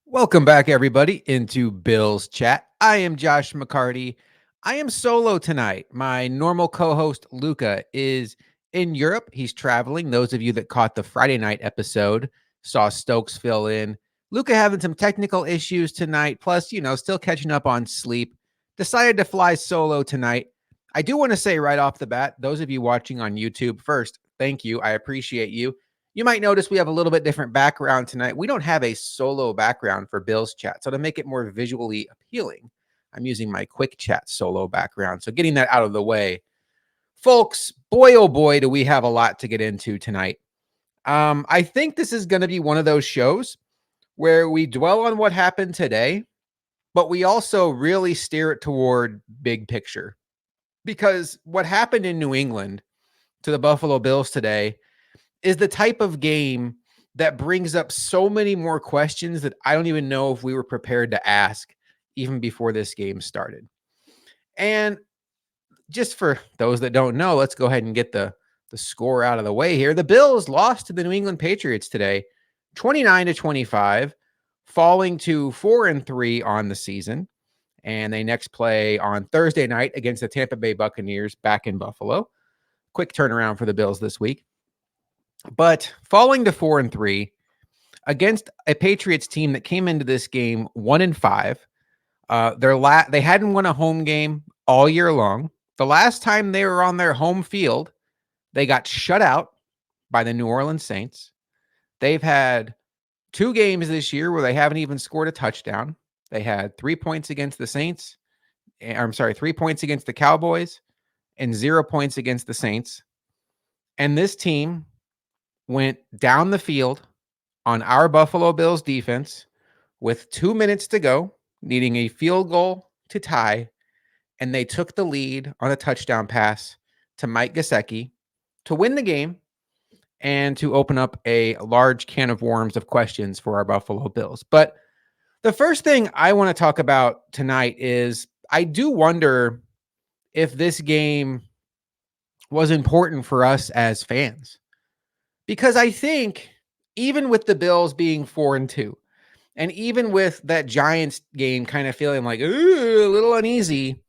Welcome back, everybody, into Bill's Chat. I am Josh McCarty. I am solo tonight. My normal co host, Luca, is in Europe. He's traveling. Those of you that caught the Friday night episode saw Stokes fill in. Luca having some technical issues tonight, plus, still catching up on sleep. Decided to fly solo tonight. I do want to say right off the bat, those of you watching on YouTube, first, thank you. I appreciate you. You might notice we have a little bit different background tonight. We don't have a solo background for Bill's Chat. So to make it more visually appealing, I'm using my quick chat solo background. So getting that out of the way, folks, boy, oh boy, do we have a lot to get into tonight. I think this is going to be one of those shows where we dwell on what happened today, but we also really steer it toward big picture. Because what happened in New England to the Buffalo Bills today is the type of game that brings up so many more questions that I don't even know if we were prepared to ask even before this game started. And just for those that don't know, let's go ahead and get the score out of the way here. The Bills lost to the New England Patriots today, 29-25, falling to 4-3 on the season. And they next play on Thursday night against the Tampa Bay Buccaneers back in Buffalo. Quick turnaround for the Bills this week. But falling to 4-3 against a Patriots team that came into this game 1-5. They hadn't won a home game all year long. The last time they were on their home field, they got shut out by the New Orleans Saints. They've had 2 games this year where they haven't even scored a touchdown. They had 3 points against the Saints. 3 points against the Cowboys and 0 points against the Saints. And this team went down the field on our Buffalo Bills defense with 2 minutes to go, needing a field goal to tie, and they took the lead on a touchdown pass to Mike Gesicki to win the game and to open up a large can of worms of questions for our Buffalo Bills. But the first thing I want to talk about tonight is I do wonder if this game was important for us as fans. Because I think even with the Bills being 4-2, and even with that Giants game kind of feeling like a little uneasy,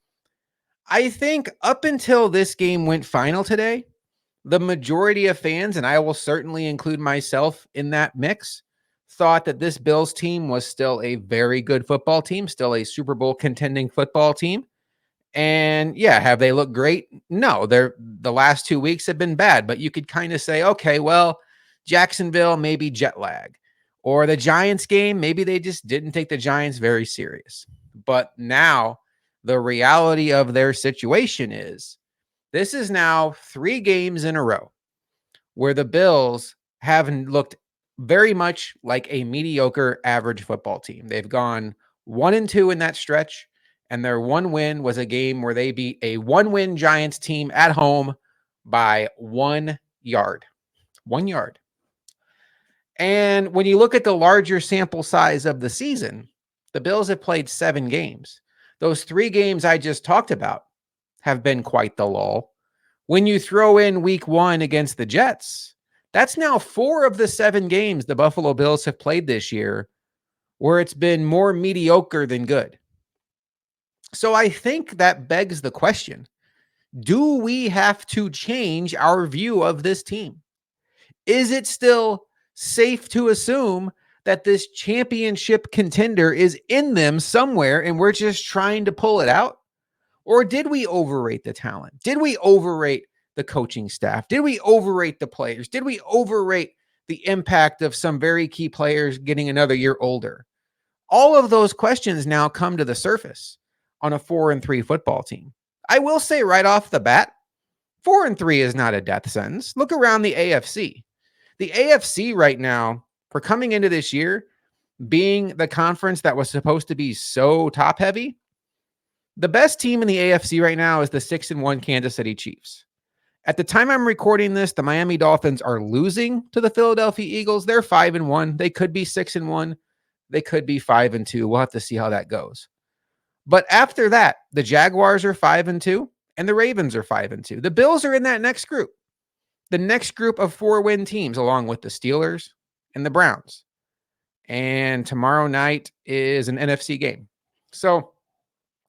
I think up until this game went final today, the majority of fans, and I will certainly include myself in that mix, thought that this Bills team was still a very good football team, still a Super Bowl contending football team. And yeah, have they looked great? No, the last 2 weeks have been bad, but you could kind of say, okay, well, Jacksonville, maybe jet lag, or the Giants game, maybe they just didn't take the Giants very serious. But now the reality of their situation is this is now 3 games in a row where the Bills haven't looked very much like a mediocre average football team. They've gone 1-2 in that stretch. And their one win was a game where they beat a 1-win Giants team at home by 1 yard. 1 yard. And when you look at the larger sample size of the season, the Bills have played 7 games. Those 3 games I just talked about have been quite the lull. When you throw in week 1 against the Jets, that's now 4 of the 7 games the Buffalo Bills have played this year where it's been more mediocre than good. So I think that begs the question, do we have to change our view of this team? Is it still safe to assume that this championship contender is in them somewhere and we're just trying to pull it out? Or did we overrate the talent? Did we overrate the coaching staff? Did we overrate the players? Did we overrate the impact of some very key players getting another year older? All of those questions now come to the surface on a 4-3 football team. I will say right off the bat, 4-3 is not a death sentence. Look around the AFC. The AFC right now, for coming into this year, being the conference that was supposed to be so top heavy, the best team in the AFC right now is the 6-1 Kansas City Chiefs. At the time I'm recording this, the Miami Dolphins are losing to the Philadelphia Eagles. They're 5-1. They could be 6-1. They could be 5-2. We'll have to see how that goes. But after that, the Jaguars are 5-2 and the Ravens are 5-2. The Bills are in that next group. The next group of 4-win teams, along with the Steelers and the Browns. and tomorrow night is an NFC game. So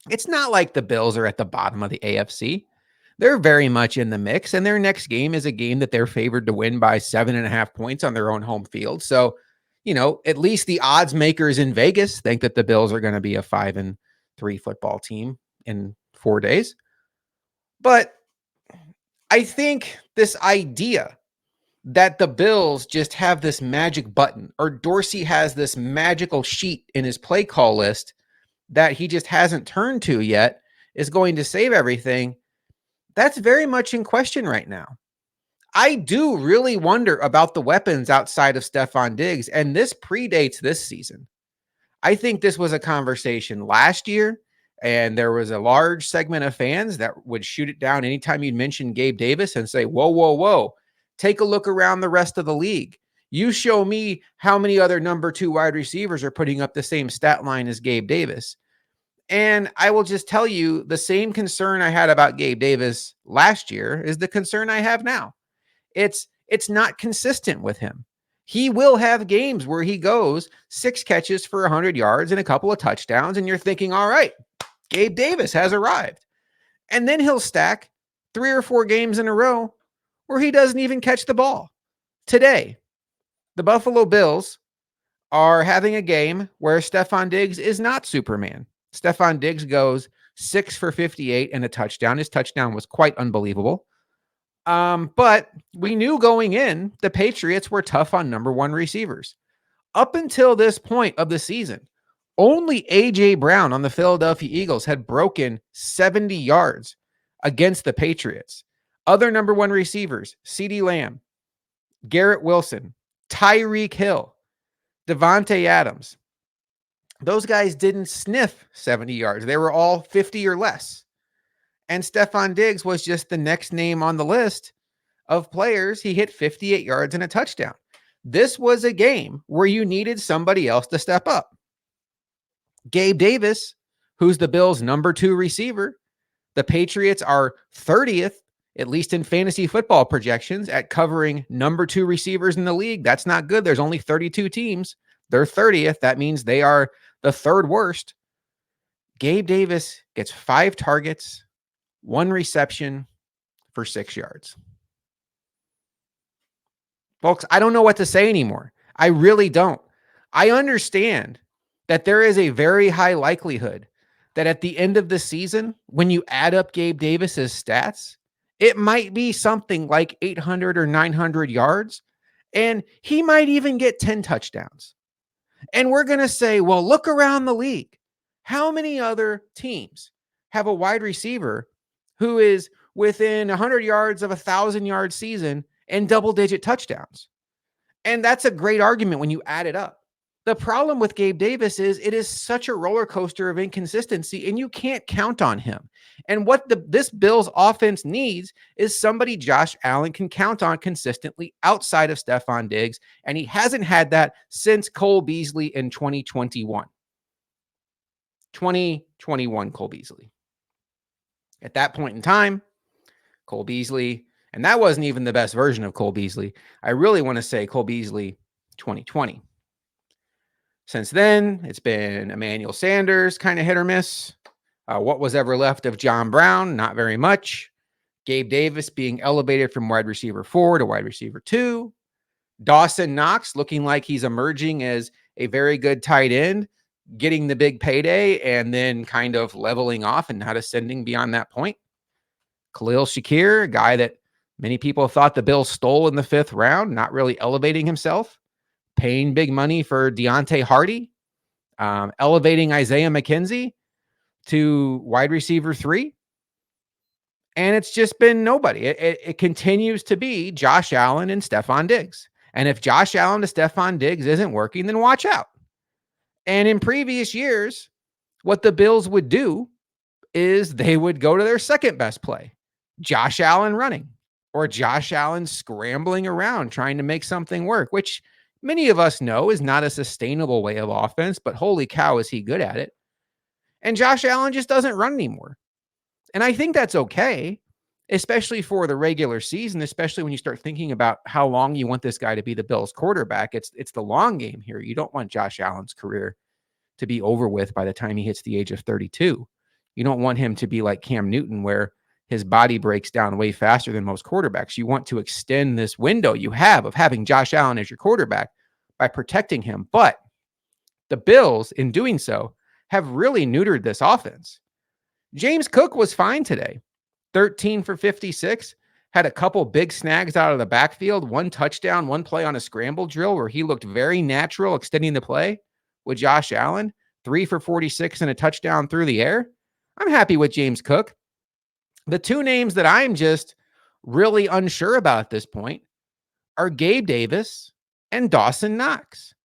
it's not like the Bills are at the bottom of the AFC. They're very much in the mix, and their next game is a game that they're favored to win by 7.5 points on their own home field. So, at least the odds makers in Vegas think that the Bills are going to be a 5-3 football team in 4 days. But I think this idea that the Bills just have this magic button, or Dorsey has this magical sheet in his play call list that he just hasn't turned to yet, is going to save everything. That's very much in question right now. I do really wonder about the weapons outside of Stephon Diggs, and this predates this season. I think this was a conversation last year, and there was a large segment of fans that would shoot it down anytime you'd mention Gabe Davis and say, whoa, whoa, whoa, take a look around the rest of the league. You show me how many other number 2 wide receivers are putting up the same stat line as Gabe Davis. And I will just tell you, the same concern I had about Gabe Davis last year is the concern I have now. It's not consistent with him. He will have games where he goes 6 catches for 100 yards and a couple of touchdowns, and you're thinking, all right, Gabe Davis has arrived. And then he'll stack 3 or 4 games in a row where he doesn't even catch the ball. Today, the Buffalo Bills are having a game where Stephon Diggs is not Superman. Stephon Diggs goes 6 for 58 and a touchdown. His touchdown was quite unbelievable. But we knew going in, the Patriots were tough on number 1 receivers. Up until this point of the season, only A.J. Brown on the Philadelphia Eagles had broken 70 yards against the Patriots. Other number 1 receivers, CeeDee Lamb, Garrett Wilson, Tyreek Hill, Devontae Adams, those guys didn't sniff 70 yards. They were all 50 or less. And Stephon Diggs was just the next name on the list of players. He hit 58 yards and a touchdown. This was a game where you needed somebody else to step up. Gabe Davis, who's the Bills' number 2 receiver, the Patriots are 30th, at least in fantasy football projections, at covering number 2 receivers in the league. That's not good. There's only 32 teams. They're 30th. That means they are the 3rd worst. Gabe Davis gets 5 targets, 1 reception for 6 yards. Folks, I don't know what to say anymore. I really don't. I understand that there is a very high likelihood that at the end of the season, when you add up Gabe Davis's stats, it might be something like 800 or 900 yards, and he might even get 10 touchdowns. And we're going to say, well, look around the league. How many other teams have a wide receiver who is within 100 yards of a 1,000-yard season and double-digit touchdowns? And that's a great argument when you add it up. The problem with Gabe Davis is it is such a roller coaster of inconsistency, and you can't count on him. And what this Bills offense needs is somebody Josh Allen can count on consistently outside of Stephon Diggs, and he hasn't had that since Cole Beasley in 2021. 2021 Cole Beasley. At that point in time, Cole Beasley, and that wasn't even the best version of Cole Beasley. I really want to say Cole Beasley 2020. Since then, it's been Emmanuel Sanders, kind of hit or miss. What was ever left of John Brown? Not very much. Gabe Davis being elevated from wide receiver 4 to wide receiver 2. Dawson Knox looking like he's emerging as a very good tight end, getting the big payday and then kind of leveling off and not ascending beyond that point. Khalil Shakir, a guy that many people thought the Bills stole in the 5th round, not really elevating himself. Paying big money for Deontay Hardy, elevating Isaiah McKenzie to wide receiver 3. And it's just been nobody. It continues to be Josh Allen and Stephon Diggs. And if Josh Allen to Stephon Diggs isn't working, then watch out. And in previous years, what the Bills would do is they would go to their second best play, Josh Allen running, or Josh Allen scrambling around trying to make something work, which many of us know is not a sustainable way of offense, but holy cow, is he good at it. And Josh Allen just doesn't run anymore. And I think that's okay. especially for the regular season, especially when you start thinking about how long you want this guy to be the Bills quarterback. It's the long game here. You don't want Josh Allen's career to be over with by the time he hits the age of 32. You don't want him to be like Cam Newton, where his body breaks down way faster than most quarterbacks. You want to extend this window you have of having Josh Allen as your quarterback by protecting him. But the Bills, in doing so, have really neutered this offense. James Cook was fine today. 13 for 56, had a couple big snags out of the backfield, one touchdown, one play on a scramble drill where he looked very natural extending the play with Josh Allen, 3 for 46 and a touchdown through the air. I'm happy with James Cook. The two names that I'm just really unsure about at this point are Gabe Davis and Dawson Knox.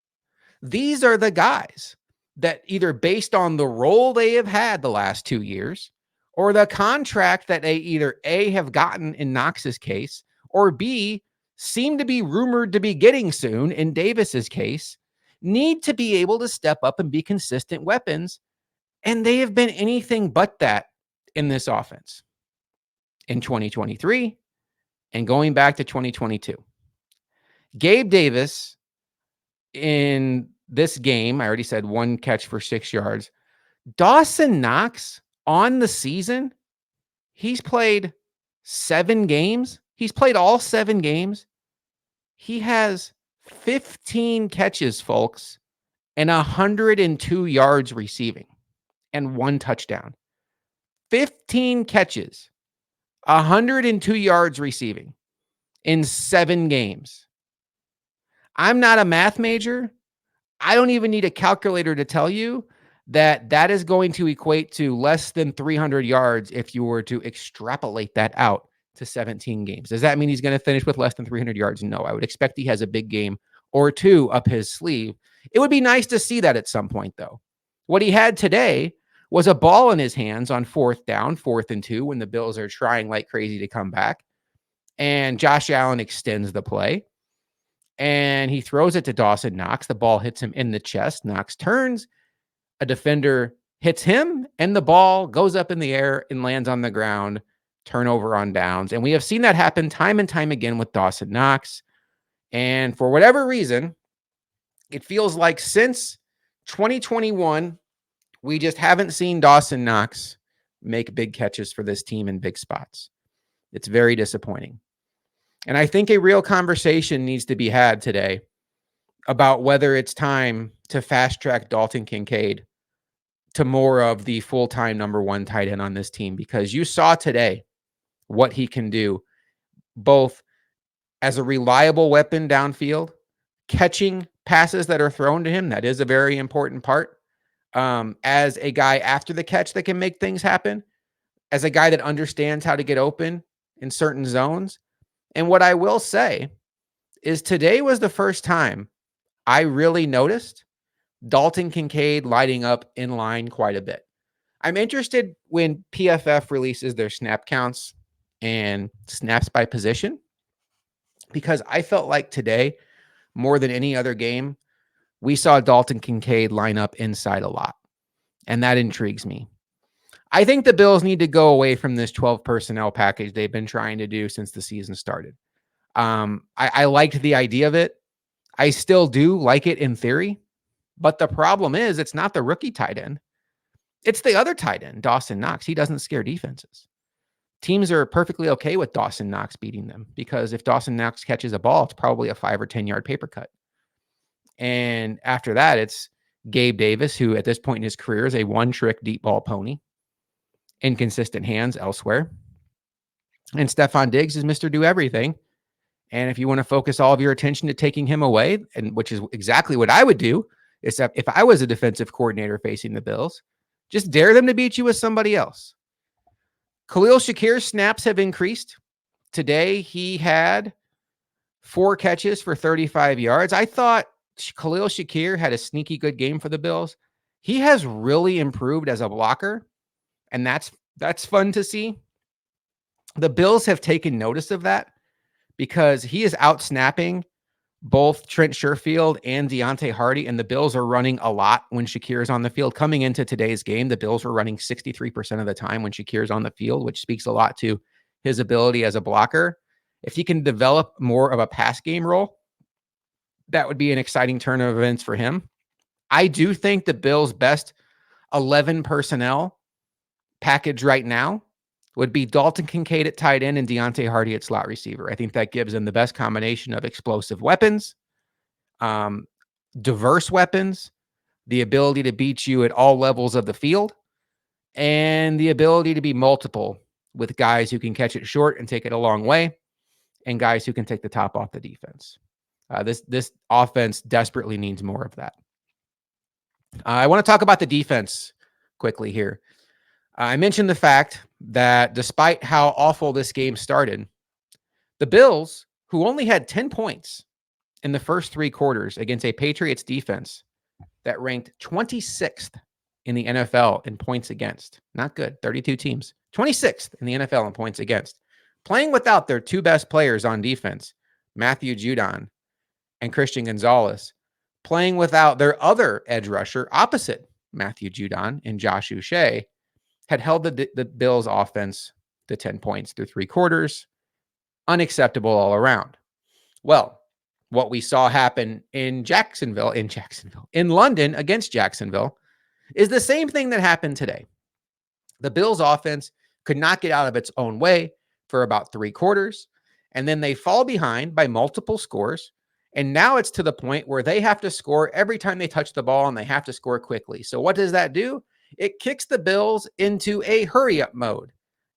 These are the guys that, either based on the role they have had the last 2 years or the contract that they either A, have gotten in Knox's case, or B, seem to be rumored to be getting soon in Davis's case, need to be able to step up and be consistent weapons. And they have been anything but that in this offense in 2023 and going back to 2022. Gabe Davis in this game, I already said, 1 catch for 6 yards. Dawson Knox on the season, he's played 7 games. He's played all 7 games. He has 15 catches, folks, and 102 yards receiving and 1 touchdown. 15 catches, 102 yards receiving in 7 games. I'm not a math major. I don't even need a calculator to tell you that that is going to equate to less than 300 yards if you were to extrapolate that out to 17 games. Does that mean he's going to finish with less than 300 yards? No, I would expect he has a big game or 2 up his sleeve. It would be nice to see that at some point, though. What he had today was a ball in his hands on 4th down, 4th and 2, when the Bills are trying like crazy to come back. And Josh Allen extends the play. And he throws it to Dawson Knox. The ball hits him in the chest. Knox turns. A defender hits him, and the ball goes up in the air and lands on the ground. Turnover on downs. And we have seen that happen time and time again with Dawson Knox. And for whatever reason, it feels like since 2021, we just haven't seen Dawson Knox make big catches for this team in big spots. It's very disappointing. And I think a real conversation needs to be had today about whether it's time to fast track Dalton Kincaid to more of the full-time number 1 tight end on this team, because you saw today what he can do, both as a reliable weapon downfield, catching passes that are thrown to him. That is a very important part. As a guy after the catch that can make things happen, as a guy that understands how to get open in certain zones. And what I will say is today was the first time I really noticed Dalton Kincaid lighting up in line quite a bit. I'm interested when PFF releases their snap counts and snaps by position, because I felt like today, more than any other game, we saw Dalton Kincaid line up inside a lot. And that intrigues me. I think the Bills need to go away from this 12 personnel package they've been trying to do since the season started. I liked the idea of it. I still do like it in theory. But the problem is, it's not the rookie tight end. It's the other tight end, Dawson Knox. He doesn't scare defenses. Teams are perfectly okay with Dawson Knox beating them, because if Dawson Knox catches a ball, it's probably a 5 or 10 yard paper cut. And after that, it's Gabe Davis, who at this point in his career is a one-trick deep ball pony, inconsistent hands elsewhere. And Stephon Diggs is Mr. Do Everything. And if you want to focus all of your attention to taking him away, and which is exactly what I would do, is that if I was a defensive coordinator facing the Bills, just dare them to beat you with somebody else. Khalil Shakir's snaps have increased. Today, he had 4 catches for 35 yards. I thought Khalil Shakir had a sneaky good game for the Bills. He has really improved as a blocker, and that's fun to see. The Bills have taken notice of that, because he is out snapping both Trent Sherfield and Deontay Hardy, and the Bills are running a lot when Shakir is on the field. Coming into today's game, the Bills were running 63% of the time when Shakir is on the field, which speaks a lot to his ability as a blocker. If he can develop more of a pass game role, that would be an exciting turn of events for him. I do think the Bills' best 11 personnel package right now would be Dalton Kincaid at tight end and Deontay Hardy at slot receiver. I think that gives them the best combination of explosive weapons, um, diverse weapons, the ability to beat you at all levels of the field, and the ability to be multiple with guys who can catch it short and take it a long way, and guys who can take the top off the defense. This offense desperately needs more of that. I want to talk about the defense quickly here. I mentioned the fact that despite how awful this game started, the Bills, who only had 10 points in the first 3 quarters against a Patriots defense that ranked 26th in the NFL in points against, not good, 32 teams, 26th in the NFL in points against, playing without their 2 best players on defense, Matthew Judon and Christian Gonzalez, playing without their other edge rusher opposite Matthew Judon and Josh Uche, had held the Bills offense to 10 points through 3 quarters. Unacceptable all around. Well, what we saw happen in London against Jacksonville is the same thing that happened today. The Bills offense could not get out of its own way for about 3 quarters, and then they fall behind by multiple scores. And now it's to the point where they have to score every time they touch the ball, and they have to score quickly. So what does that do? It kicks the Bills into a hurry up mode.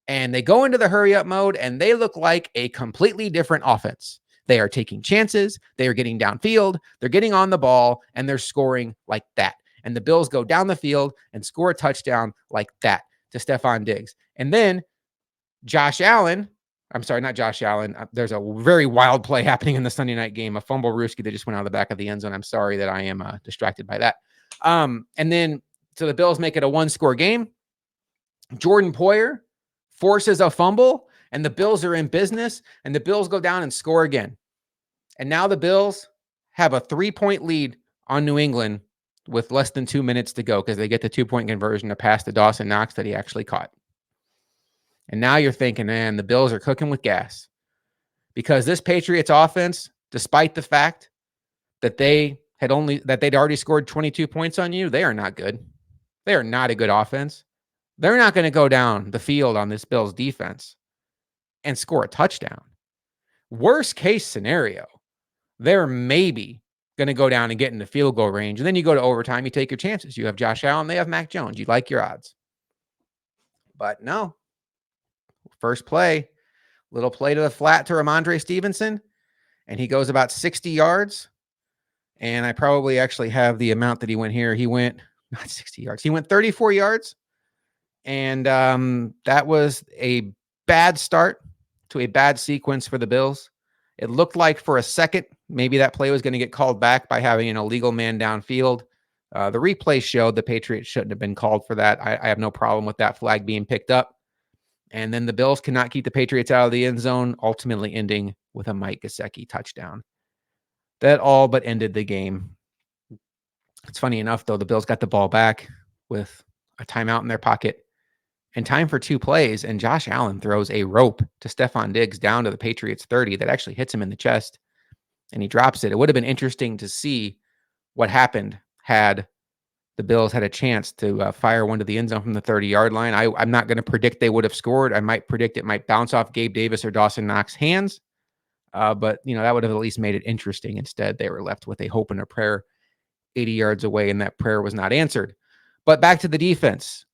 And they go into the hurry up mode, and they look like a completely different offense. They are taking chances. They are getting downfield. They're getting on the ball, and they're scoring like that. And the Bills go down the field and score a touchdown like that to Stephon Diggs. And then Josh Allen, I'm sorry, not Josh Allen. There's a very wild play happening in the Sunday night game, a fumble Rooski that just went out of the back of the end zone. I'm sorry that I am distracted by that. And then, so the Bills make it a 1-score game. Jordan Poyer forces a fumble, and the Bills are in business, and the Bills go down and score again. And now the Bills have a 3-point lead on New England with less than 2 minutes to go because they get the 2-point conversion to pass to Dawson Knox that he actually caught. And now you're thinking, man, the Bills are cooking with gas because this Patriots offense, despite the fact that they'd already scored 22 points on you, they are not good. They are not a good offense. They're not going to go down the field on this Bills defense and score a touchdown. Worst case scenario, they're maybe going to go down and get in the field goal range. And then you go to overtime, you take your chances. You have Josh Allen, they have Mac Jones. You like your odds. But no. First play, little play to the flat to Ramondre Stevenson, and he goes about 60 yards. And I probably actually have the amount that he went here. He went not 60 yards. He went 34 yards. And that was a bad start to a bad sequence for the Bills. It looked like for a second, maybe that play was going to get called back by having an illegal man downfield. The replay showed the Patriots shouldn't have been called for that. I have no problem with that flag being picked up. And then the Bills cannot keep the Patriots out of the end zone, ultimately ending with a Mike Gesicki touchdown. That all but ended the game. It's funny enough, though, the Bills got the ball back with a timeout in their pocket and time for 2 plays, and Josh Allen throws a rope to Stephon Diggs down to the Patriots 30 that actually hits him in the chest, and he drops it. It would have been interesting to see what happened had the Bills had a chance to fire one to the end zone from the 30-yard line. I'm not going to predict they would have scored. I might predict it might bounce off Gabe Davis or Dawson Knox's hands. But, that would have at least made it interesting. Instead, they were left with a hope and a prayer 80 yards away, and that prayer was not answered. But back to the defense.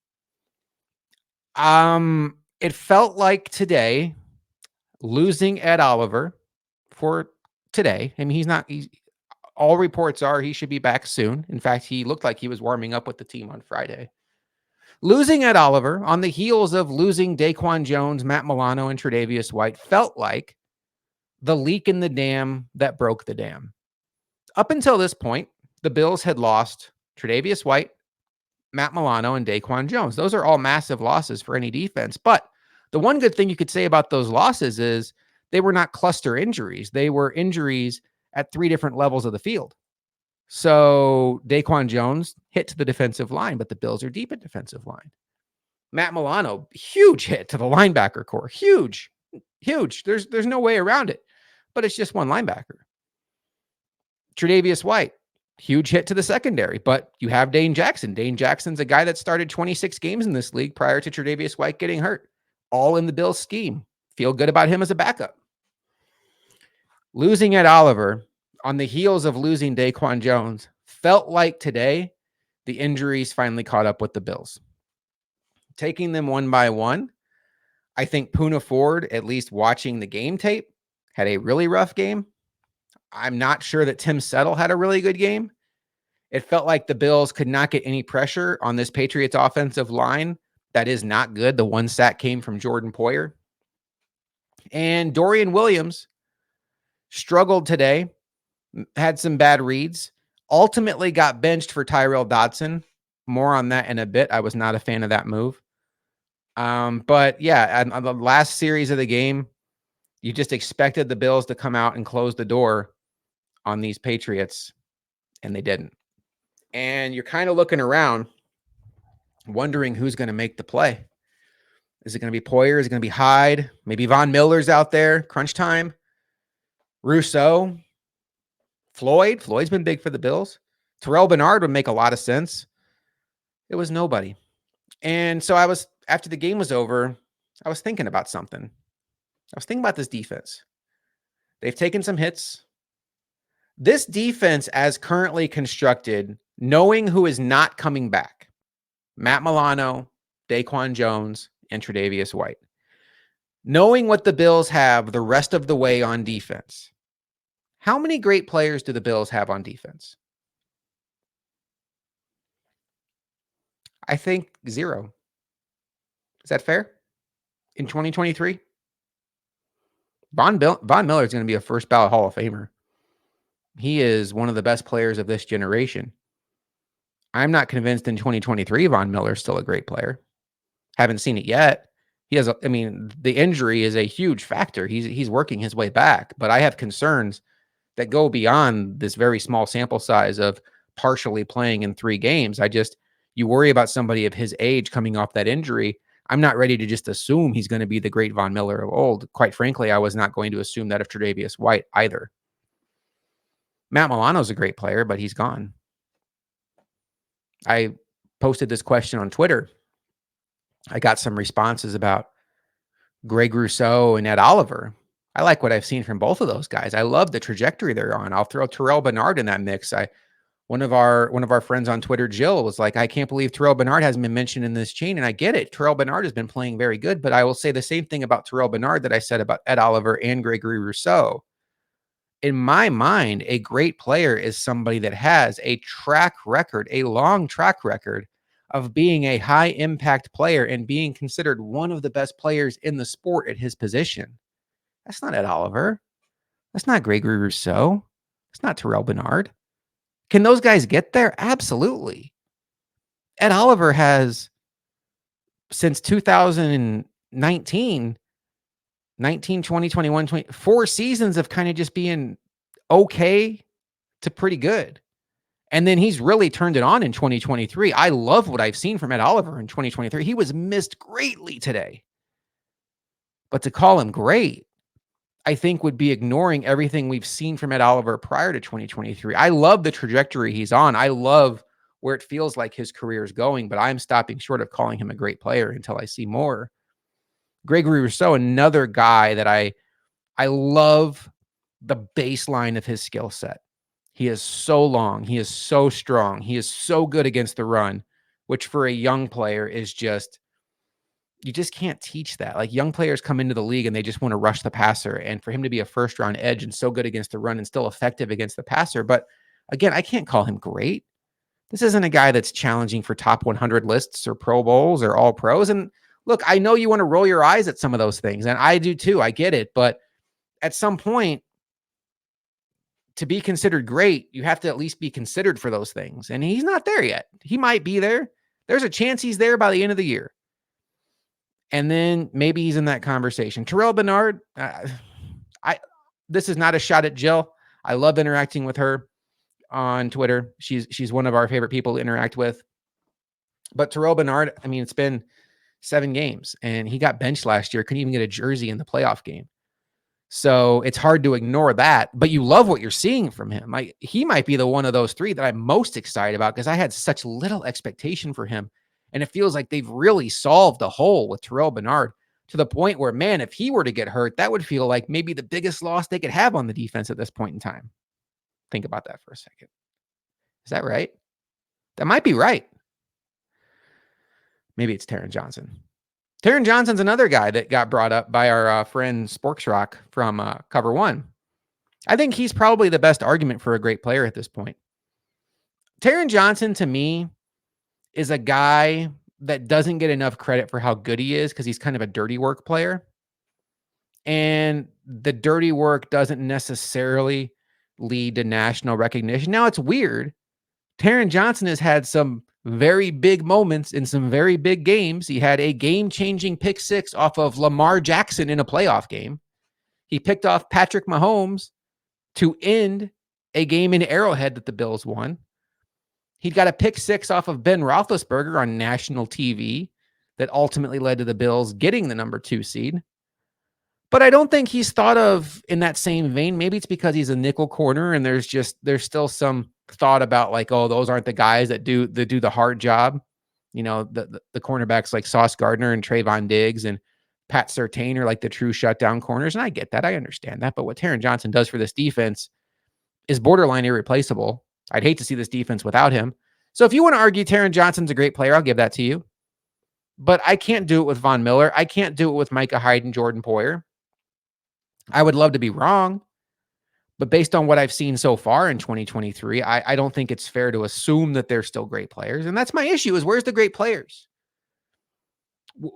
It felt like today, losing Ed Oliver for today. I mean, all reports are he should be back soon. In fact, he looked like he was warming up with the team on Friday. Losing Ed Oliver on the heels of losing Daquan Jones, Matt Milano, and Tre'Davious White felt like the leak in the dam that broke the dam. Up until this point, the Bills had lost Tre'Davious White, Matt Milano, and Daquan Jones. Those are all massive losses for any defense. But the one good thing you could say about those losses is they were not cluster injuries. They were injuries at 3 different levels of the field. So Daquan Jones hit to the defensive line, but the Bills are deep at defensive line. Matt Milano, huge hit to the linebacker core, huge. Huge. There's no way around it. But it's just one linebacker. Tre'Davious White, huge hit to the secondary, but you have Dane Jackson. Dane Jackson's a guy that started 26 games in this league prior to Tre'Davious White getting hurt. All in the Bills scheme. Feel good about him as a backup. Losing Ed Oliver on the heels of losing Daquan Jones felt like today the injuries finally caught up with the Bills. Taking them one by one, I think Poona Ford, at least watching the game tape, had a really rough game. I'm not sure that Tim Settle had a really good game. It felt like the Bills could not get any pressure on this Patriots offensive line. That is not good. The one sack came from Jordan Poyer. And Dorian Williams struggled today, had some bad reads, ultimately got benched for Tyrell Dodson. More on that in a bit. I was not a fan of that move. But yeah, on the last series of the game, you just expected the Bills to come out and close the door on these Patriots, and they didn't. And you're kind of looking around, wondering who's going to make the play. Is it going to be Poyer? Is it going to be Hyde? Maybe Von Miller's out there. Crunch time. Rousseau. Floyd. Floyd's been big for the Bills. Terrell Bernard would make a lot of sense. It was nobody. And so after the game was over, I was thinking about something. I was thinking about this defense. They've taken some hits. This defense, as currently constructed, knowing who is not coming back, Matt Milano, Daquan Jones, and Tre'Davious White, knowing what the Bills have the rest of the way on defense, how many great players do the Bills have on defense? I think 0. Is that fair? In 2023? Von Miller is going to be a first ballot Hall of Famer. He is one of the best players of this generation. I'm not convinced in 2023 Von Miller is still a great player. Haven't seen it yet. The injury is a huge factor. He's working his way back, but I have concerns that go beyond this very small sample size of partially playing in 3 games. You worry about somebody of his age coming off that injury. I'm not ready to just assume he's going to be the great Von Miller of old. Quite frankly, I was not going to assume that of Tre'Davious White either. Matt Milano's a great player, but he's gone. I posted this question on Twitter. I got some responses about Greg Rousseau and Ed Oliver. I like what I've seen from both of those guys. I love the trajectory they're on. I'll throw Terrell Bernard in that mix. One of our friends on Twitter, Jill, was like, I can't believe Terrell Bernard hasn't been mentioned in this chain. And I get it. Terrell Bernard has been playing very good, but I will say the same thing about Terrell Bernard that I said about Ed Oliver and Gregory Rousseau. In my mind, a great player is somebody that has a long track record of being a high impact player and being considered one of the best players in the sport at his position. That's not Ed Oliver. That's not Gregory Rousseau. That's not Terrell Bernard. Can those guys get there? Absolutely. Ed Oliver has, since 2019, 20, 21, 20, 4 seasons of kind of just being okay to pretty good. And then he's really turned it on in 2023. I love what I've seen from Ed Oliver in 2023. He was missed greatly today. But to call him great, I think would be ignoring everything we've seen from Ed Oliver prior to 2023. I love the trajectory he's on. I love where it feels like his career is going, but I'm stopping short of calling him a great player until I see more. Gregory Rousseau, another guy that I love the baseline of his skill set. He is so long. He is so strong. He is so good against the run, which for a young player is just, you just can't teach that. Like, young players come into the league and they just want to rush the passer. And for him to be a first round edge and so good against the run and still effective against the passer. But again, I can't call him great. This isn't a guy that's challenging for top 100 lists or Pro Bowls or all pros. And look, I know you want to roll your eyes at some of those things, and I do too. I get it. But at some point, to be considered great, you have to at least be considered for those things. And he's not there yet. He might be there. There's a chance he's there by the end of the year. And then maybe he's in that conversation. Terrell Bernard, this is not a shot at Jill. I love interacting with her on Twitter. She's one of our favorite people to interact with. But Terrell Bernard, it's been 7 games, and he got benched last year, couldn't even get a jersey in the playoff game. So it's hard to ignore that, but you love what you're seeing from him. Like, he might be the one of those 3 that I'm most excited about because I had such little expectation for him. And it feels like they've really solved the hole with Terrell Bernard to the point where, man, if he were to get hurt, that would feel like maybe the biggest loss they could have on the defense at this point in time. Think about that for a second. Is that right? That might be right. Maybe it's Taron Johnson. Taron Johnson's another guy that got brought up by our friend Sporks Rock from Cover One. I think he's probably the best argument for a great player at this point. Taron Johnson, to me, is a guy that doesn't get enough credit for how good he is because he's kind of a dirty work player. And the dirty work doesn't necessarily lead to national recognition. Now, it's weird. Taron Johnson has had some very big moments in some very big games. He had a game-changing pick 6 off of Lamar Jackson in a playoff game. He picked off Patrick Mahomes to end a game in Arrowhead that the Bills won. He got a pick 6 off of Ben Roethlisberger on national TV that ultimately led to the Bills getting the number 2 seed. But I don't think he's thought of in that same vein. Maybe it's because he's a nickel corner and there's still some thought about like, oh, those aren't the guys that do the hard job. You know, the cornerbacks like Sauce Gardner and Trayvon Diggs and Pat Surtain are like the true shutdown corners. And I get that. I understand that. But what Taron Johnson does for this defense is borderline irreplaceable. I'd hate to see this defense without him. So if you want to argue Taron Johnson's a great player, I'll give that to you. But I can't do it with Von Miller. I can't do it with Micah Hyde and Jordan Poyer. I would love to be wrong, but based on what I've seen so far in 2023, I don't think it's fair to assume that they're still great players. And that's my issue is where's the great players?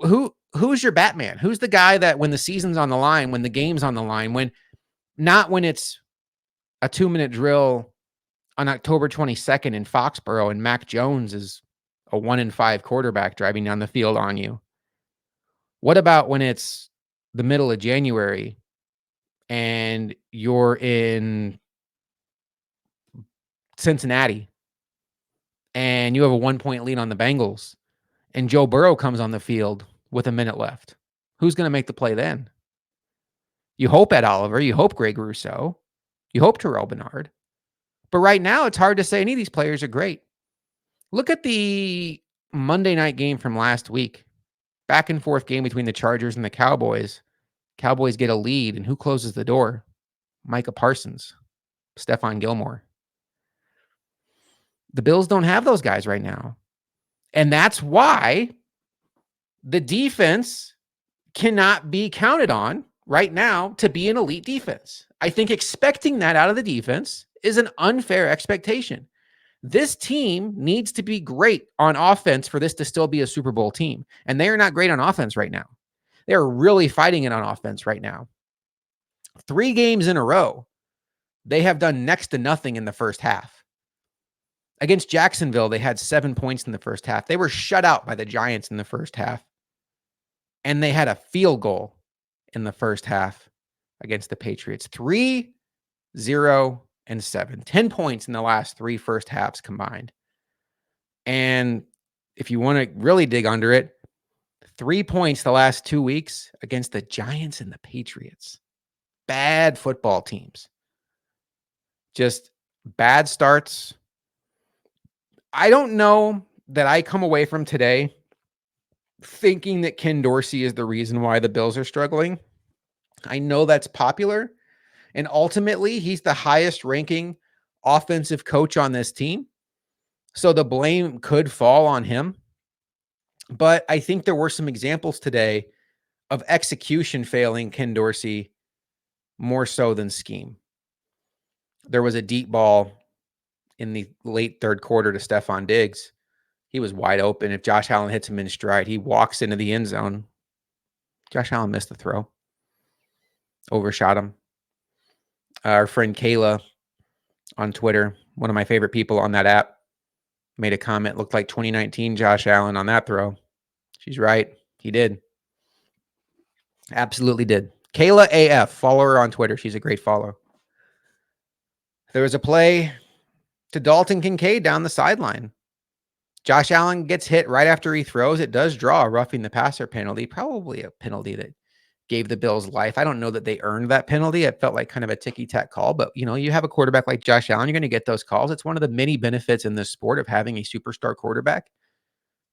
Who's your Batman? Who's the guy that when the season's on the line, when the game's on the line, when it's a 2-minute drill on October 22nd in Foxboro and Mac Jones is a 1-5 quarterback driving down the field on you? What about when it's the middle of January and you're in Cincinnati and you have a 1-point lead on the Bengals and Joe Burrow comes on the field with a minute left? Who's going to make the play then? You hope Ed Oliver, you hope Greg Rousseau, you hope Terrell Bernard. But right now, it's hard to say any of these players are great. Look at the Monday night game from last week. Back and forth game between the Chargers and the Cowboys. Cowboys get a lead, and who closes the door? Micah Parsons, Stephon Gilmore. The Bills don't have those guys right now. And that's why the defense cannot be counted on right now to be an elite defense. I think expecting that out of the defense is an unfair expectation. This team needs to be great on offense for this to still be a Super Bowl team. And they are not great on offense right now. They're really fighting it on offense right now. 3 games in a row, they have done next to nothing in the first half. Against Jacksonville, they had 7 points in the first half. They were shut out by the Giants in the first half. And they had a field goal in the first half against the Patriots. 3-0-7. 10 points in the last 3 first halves combined. And if you want to really dig under it, 3 points the last 2 weeks against the Giants and the Patriots. Bad football teams. Just bad starts. I don't know that I come away from today thinking that Ken Dorsey is the reason why the Bills are struggling. I know that's popular. And ultimately, he's the highest ranking offensive coach on this team. So the blame could fall on him. But I think there were some examples today of execution failing Ken Dorsey more so than scheme. There was a deep ball in the late third quarter to Stephon Diggs. He was wide open. If Josh Allen hits him in stride, he walks into the end zone. Josh Allen missed the throw. Overshot him. Our friend Kayla on Twitter, one of my favorite people on that app, made a comment, looked like 2019 Josh Allen on that throw. She's right. He did. Absolutely did. Kayla AF, follow her on Twitter. She's a great follow. There was a play to Dalton Kincaid down the sideline. Josh Allen gets hit right after he throws. It does draw a roughing the passer penalty, probably a penalty that gave the Bills life. I don't know that they earned that penalty. It felt like kind of a ticky-tack call, but you have a quarterback like Josh Allen, you're going to get those calls. It's one of the many benefits in this sport of having a superstar quarterback.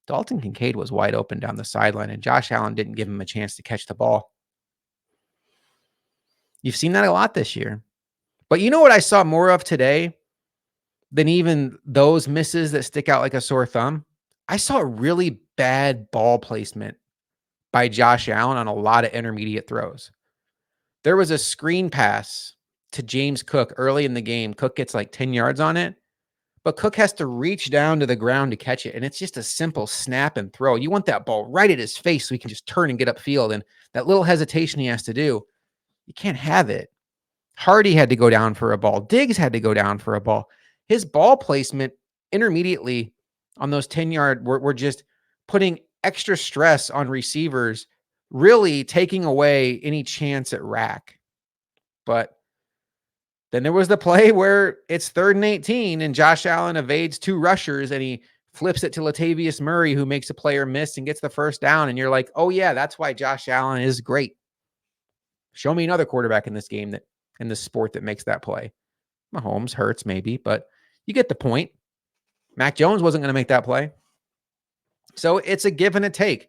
Dalton Kincaid was wide open down the sideline, and Josh Allen didn't give him a chance to catch the ball. You've seen that a lot this year. But you know what I saw more of today than even those misses that stick out like a sore thumb? I saw really bad ball placement by Josh Allen on a lot of intermediate throws. There was a screen pass to James Cook early in the game. Cook gets like 10 yards on it, but Cook has to reach down to the ground to catch it. And it's just a simple snap and throw. You want that ball right at his face so he can just turn and get upfield. And that little hesitation he has to do, you can't have it. Hardy had to go down for a ball. Diggs had to go down for a ball. His ball placement intermediately on those 10-yard were just putting extra stress on receivers, really taking away any chance at rack. But then there was the play where it's 3rd and 18 and Josh Allen evades 2 rushers and he flips it to Latavius Murray, who makes a player miss and gets the first down. And you're like, oh yeah, that's why Josh Allen is great. Show me another quarterback in this game that in this sport that makes that play. Mahomes, Hurts maybe, but you get the point. Mac Jones wasn't going to make that play. So it's a give and a take.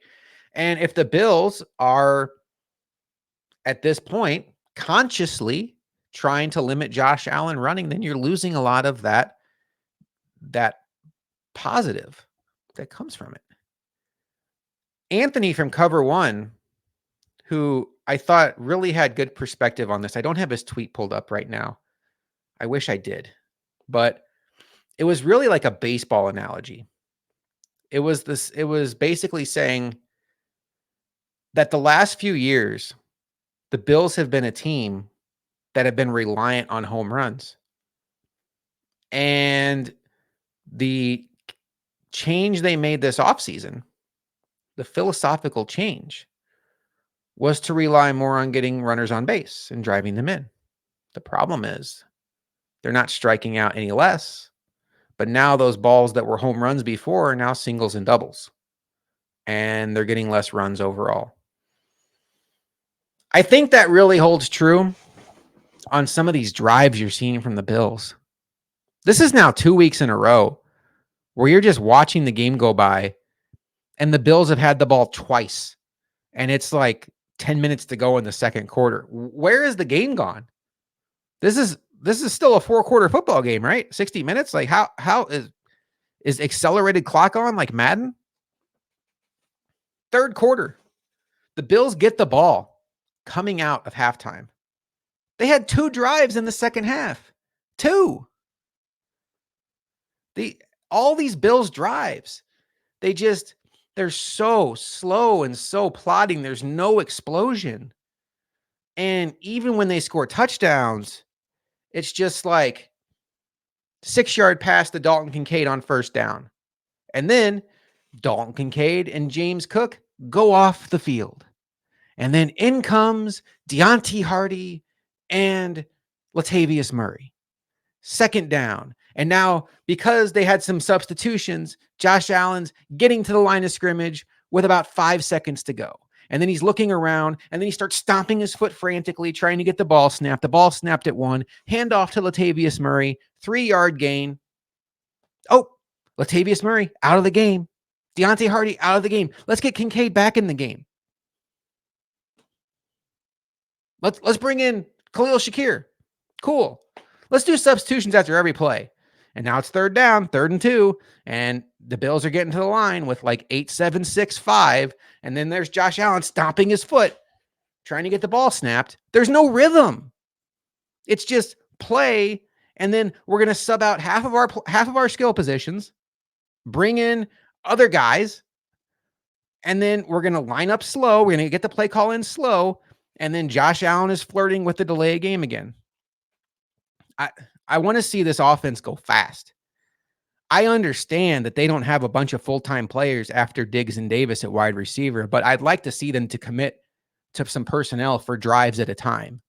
And if the Bills are at this point consciously trying to limit Josh Allen running, then you're losing a lot of that positive that comes from it. Anthony from Cover One, who I thought really had good perspective on this. I don't have his tweet pulled up right now. I wish I did, but it was really like a baseball analogy. It was basically saying that the last few years, the Bills have been a team that have been reliant on home runs. And the change they made this offseason, the philosophical change, was to rely more on getting runners on base and driving them in. The problem is they're not striking out any less, but now those balls that were home runs before are now singles and doubles, and they're getting less runs overall. I think that really holds true on some of these drives you're seeing from the Bills. This is now 2 weeks in a row where you're just watching the game go by and the Bills have had the ball twice and it's like 10 minutes to go in the second quarter. Where is the game gone? This is still a 4-quarter football game, right? 60 minutes. Like how is accelerated clock on like Madden? Third quarter. The Bills get the ball coming out of halftime. They had 2 drives in the second half. 2. All these Bills drives, they're so slow and so plodding. There's no explosion. And even when they score touchdowns, it's just like 6-yard pass to Dalton Kincaid on first down. And then Dalton Kincaid and James Cook go off the field. And then in comes Deontay Hardy and Latavius Murray. Second down. And now, because they had some substitutions, Josh Allen's getting to the line of scrimmage with about 5 seconds to go. And then he's looking around, and then he starts stomping his foot frantically, trying to get the ball snapped. The ball snapped at 1. Handoff to Latavius Murray. 3-yard gain. Oh, Latavius Murray out of the game. Deontay Hardy out of the game. Let's get Kincaid back in the game. Let's bring in Khalil Shakir. Cool. Let's do substitutions after every play. And now it's third down, 3rd and 2, and the Bills are getting to the line with like 8, 7, 6, 5. And then there's Josh Allen stomping his foot, trying to get the ball snapped. There's no rhythm. It's just play, and then we're going to sub out half of our skill positions, bring in other guys, and then we're going to line up slow. We're going to get the play call in slow, and then Josh Allen is flirting with the delay game again. I want to see this offense go fast. I understand that they don't have a bunch of full-time players after Diggs and Davis at wide receiver, but I'd like to see them to commit to some personnel for drives at a time.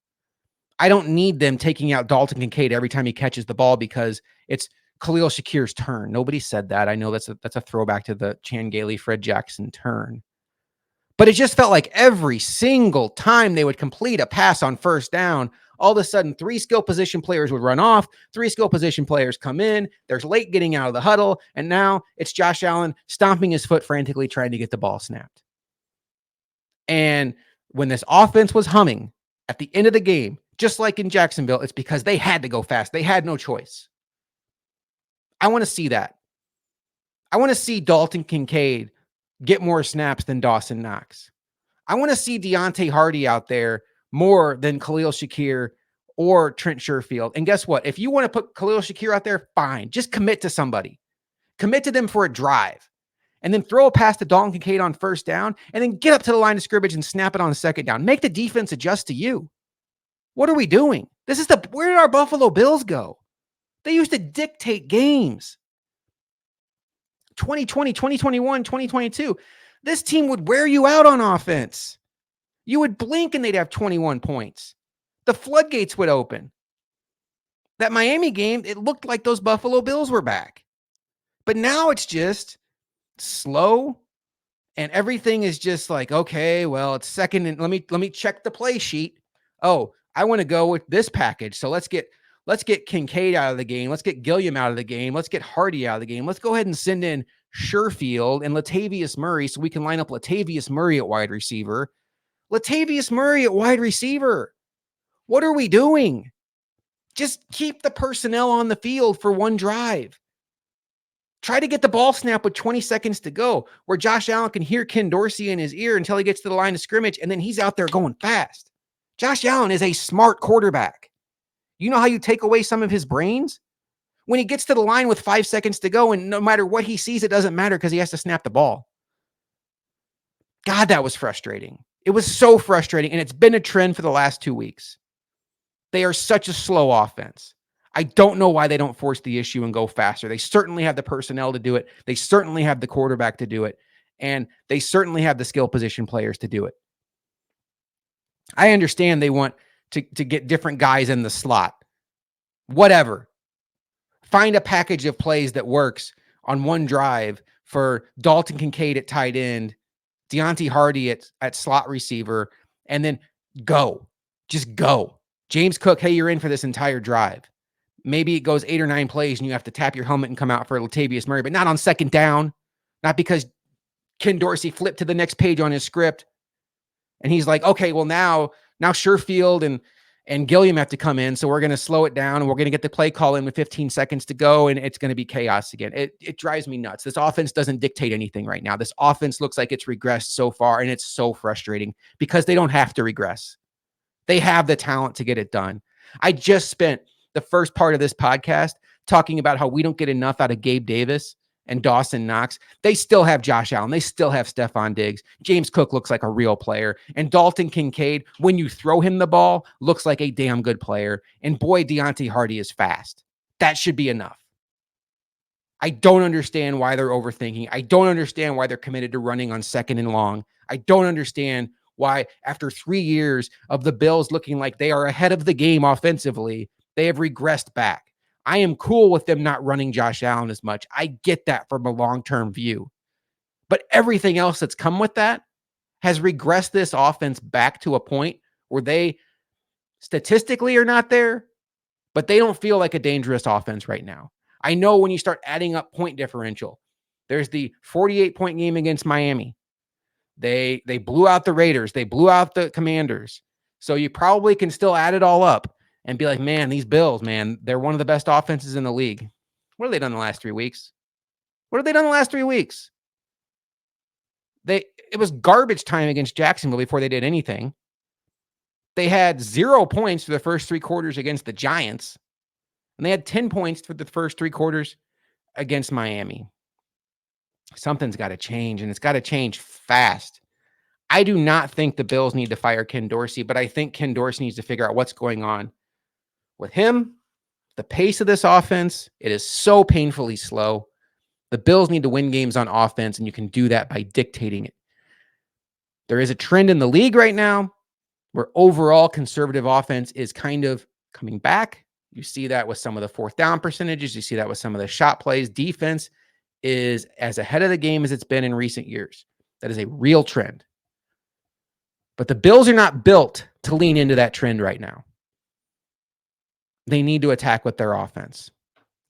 I don't need them taking out Dalton Kincaid every time he catches the ball because it's Khalil Shakir's turn. Nobody said that. I know that's a throwback to the Chan Gailey, Fred Jackson turn. But it just felt like every single time they would complete a pass on first down, all of a sudden 3 skill position players would run off, 3 skill position players come in, there's late getting out of the huddle, and now it's Josh Allen stomping his foot frantically trying to get the ball snapped. And when this offense was humming at the end of the game, just like in Jacksonville, it's because they had to go fast. They had no choice. I want to see that. I want to see Dalton Kincaid get more snaps than Dawson Knox. I want to see Deontay Hardy out there more than Khalil Shakir or Trent Sherfield. And guess what? If you want to put Khalil Shakir out there, fine. Just commit to somebody. Commit to them for a drive. And then throw a pass to Dalton Kincaid on first down, and then get up to the line of scrimmage and snap it on second down. Make the defense adjust to you. What are we doing? Where did our Buffalo Bills go? They used to dictate games. 2020, 2021, 2022. This team would wear you out on offense. You would blink and they'd have 21 points. The floodgates would open. That Miami game, it looked like those Buffalo Bills were back. But now it's just slow, and everything is just like, okay, well, it's second, and let me check the play sheet. Oh, I want to go with this package. So let's get Kincaid out of the game. Let's get Gilliam out of the game. Let's get Hardy out of the game. Let's go ahead and send in Sherfield and Latavius Murray so we can line up Latavius Murray at wide receiver. Latavius Murray at wide receiver. What are we doing? Just keep the personnel on the field for one drive. Try to get the ball snap with 20 seconds to go, where Josh Allen can hear Ken Dorsey in his ear until he gets to the line of scrimmage, and then he's out there going fast. Josh Allen is a smart quarterback. You know how you take away some of his brains? When he gets to the line with 5 seconds to go, and no matter what he sees, it doesn't matter because he has to snap the ball. God, that was frustrating. It was so frustrating, and it's been a trend for the last 2 weeks. They are such a slow offense. I don't know why they don't force the issue and go faster. They certainly have the personnel to do it. They certainly have the quarterback to do it. And they certainly have the skill position players to do it. I understand they want to get different guys in the slot. Whatever. Find a package of plays that works on one drive for Dalton Kincaid at tight end, Deontay Hardy at slot receiver, and then go. Just go. James Cook, hey, you're in for this entire drive. Maybe it goes 8 or 9 plays and you have to tap your helmet and come out for Latavius Murray, but not on second down. Not because Ken Dorsey flipped to the next page on his script. And he's like, okay, well now Sherfield and Gilliam have to come in. So we're going to slow it down and we're going to get the play call in with 15 seconds to go. And it's going to be chaos again. It drives me nuts. This offense doesn't dictate anything right now. This offense looks like it's regressed so far. And it's so frustrating because they don't have to regress. They have the talent to get it done. I just spent the first part of this podcast talking about how we don't get enough out of Gabe Davis and Dawson Knox. They still have Josh Allen. They still have Stephon Diggs. James Cook looks like a real player. And Dalton Kincaid, when you throw him the ball, looks like a damn good player. And boy, Deontay Hardy is fast. That should be enough. I don't understand why they're overthinking. I don't understand why they're committed to running on second and long. I don't understand why, after 3 years of the Bills looking like they are ahead of the game offensively, they have regressed back. I am cool with them not running Josh Allen as much. I get that from a long-term view. But everything else that's come with that has regressed this offense back to a point where they statistically are not there, but they don't feel like a dangerous offense right now. I know when you start adding up point differential, there's the 48-point game against Miami. They blew out the Raiders. They blew out the Commanders. So you probably can still add it all up and be like, man, these Bills, man, they're one of the best offenses in the league. What have they done the last 3 weeks? What have they done the last 3 weeks? It was garbage time against Jacksonville before they did anything. They had 0 points for the first 3 quarters against the Giants, and they had 10 points for the first 3 quarters against Miami. Something's got to change, and it's got to change fast. I do not think the Bills need to fire Ken Dorsey, but I think Ken Dorsey needs to figure out what's going on with him, the pace of this offense. It is so painfully slow. The Bills need to win games on offense, and you can do that by dictating it. There is a trend in the league right now where overall conservative offense is kind of coming back. You see that with some of the fourth down percentages. You see that with some of the shot plays. Defense is as ahead of the game as it's been in recent years. That is a real trend. But the Bills are not built to lean into that trend right now. They need to attack with their offense,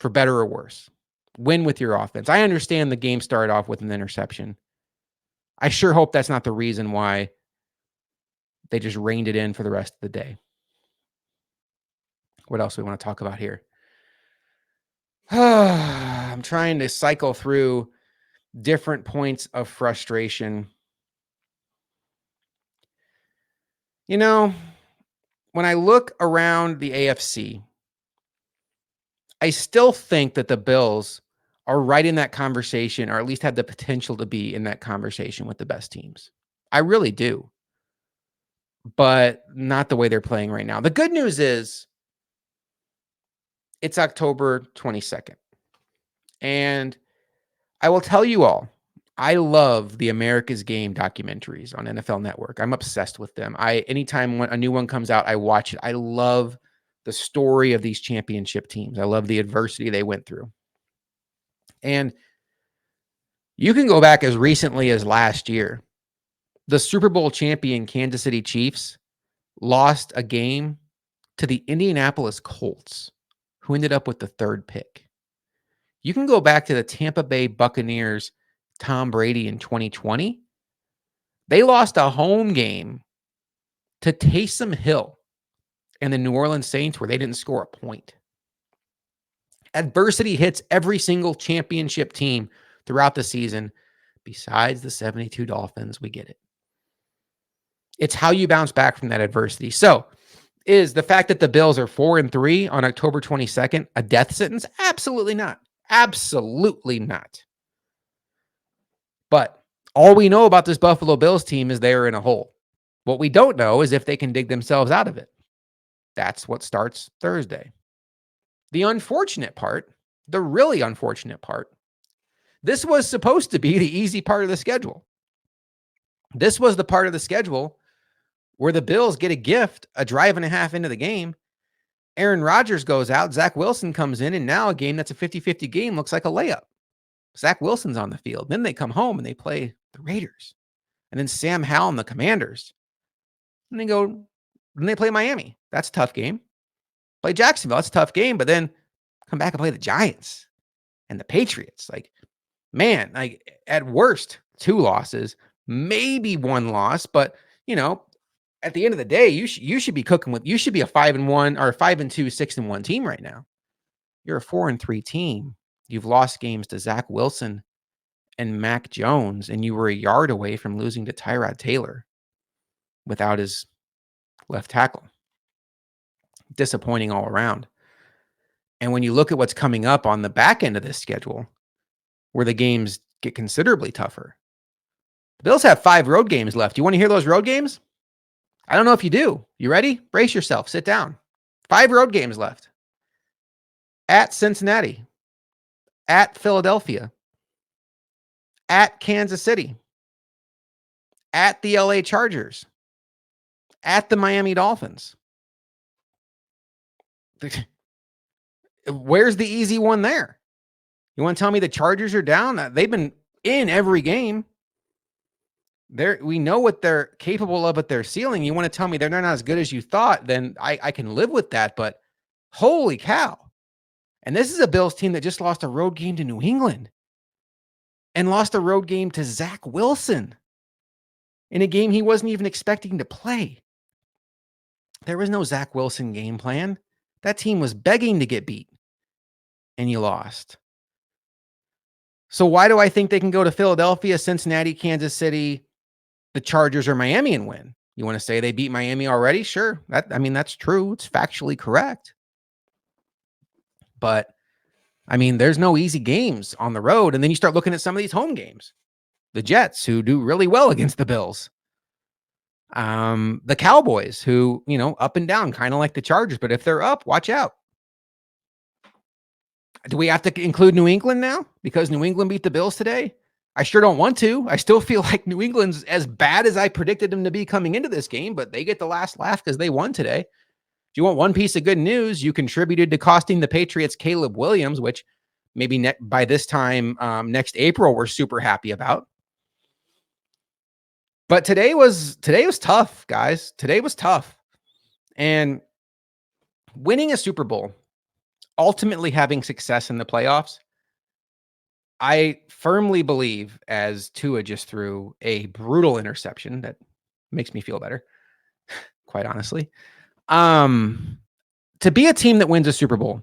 for better or worse. Win with your offense. I understand the game started off with an interception. I sure hope that's not the reason why they just reined it in for the rest of the day. What else do we want to talk about here? I'm trying to cycle through different points of frustration. You know, when I look around the AFC, I still think that the Bills are right in that conversation, or at least have the potential to be in that conversation with the best teams. I really do. But not the way they're playing right now. The good news is it's October 22nd. And I will tell you all, I love the America's Game documentaries on NFL Network. I'm obsessed with them. Anytime a new one comes out, I watch it. I love the story of these championship teams. I love the adversity they went through. And you can go back as recently as last year. The Super Bowl champion Kansas City Chiefs lost a game to the Indianapolis Colts, who ended up with the third pick. You can go back to the Tampa Bay Buccaneers, Tom Brady in 2020. They lost a home game to Taysom Hill and the New Orleans Saints where they didn't score a point. Adversity hits every single championship team throughout the season, besides the 72 Dolphins. We get it. It's how you bounce back from that adversity. So, is the fact that the Bills are 4-3 on October 22nd a death sentence? Absolutely not. Absolutely not. But all we know about this Buffalo Bills team is they are in a hole. What we don't know is if they can dig themselves out of it. That's what starts Thursday. The unfortunate part, the really unfortunate part, this was supposed to be the easy part of the schedule. This was the part of the schedule where the Bills get a gift, a drive and a half into the game. Aaron Rodgers goes out, Zach Wilson comes in, and now a game that's a 50-50 game looks like a layup. Zach Wilson's on the field. Then they come home and they play the Raiders. And then Sam Howell and the Commanders. And then they play Miami. That's a tough game. Play Jacksonville. That's a tough game. But then come back and play the Giants and the Patriots. Man, at worst, 2 losses, maybe 1 loss. But, at the end of the day, you should be cooking with, you should be a 5-1 or 5-2, 6-1 team right now. You're a 4-3 team. You've lost games to Zach Wilson and Mac Jones, and you were a yard away from losing to Tyrod Taylor without his left tackle. Disappointing all around. And when you look at what's coming up on the back end of this schedule, where the games get considerably tougher, the Bills have 5 road games left. You want to hear those road games? I don't know if you do. You ready? Brace yourself. Sit down. 5 road games left. At Cincinnati. At Philadelphia. At Kansas City. At the LA Chargers. At the Miami Dolphins. Where's the easy one there? You want to tell me the Chargers are down? They've been in every game. We know what they're capable of at their ceiling. You want to tell me they're not as good as you thought, then I can live with that. But holy cow. And this is a Bills team that just lost a road game to New England and lost a road game to Zach Wilson in a game he wasn't even expecting to play. There was no Zach Wilson game plan. That team was begging to get beat, and you lost. So why do I think they can go to Philadelphia, Cincinnati, Kansas City, the Chargers, or Miami and win? You want to say they beat Miami already? Sure. That's true. It's factually correct. But, there's no easy games on the road. And then you start looking at some of these home games. The Jets, who do really well against the Bills. The Cowboys, who, up and down, kind of like the Chargers. But if they're up, watch out. Do we have to include New England now because New England beat the Bills today? I sure don't want to. I still feel like New England's as bad as I predicted them to be coming into this game, but they get the last laugh because they won today. you want one piece of good news, you contributed to costing the Patriots Caleb Williams, which maybe by this time next April we're super happy about. But today was tough, guys. Today was tough. And winning a Super Bowl, ultimately having success in the playoffs, I firmly believe, as Tua just threw a brutal interception that makes me feel better, quite honestly. To be a team that wins a Super Bowl,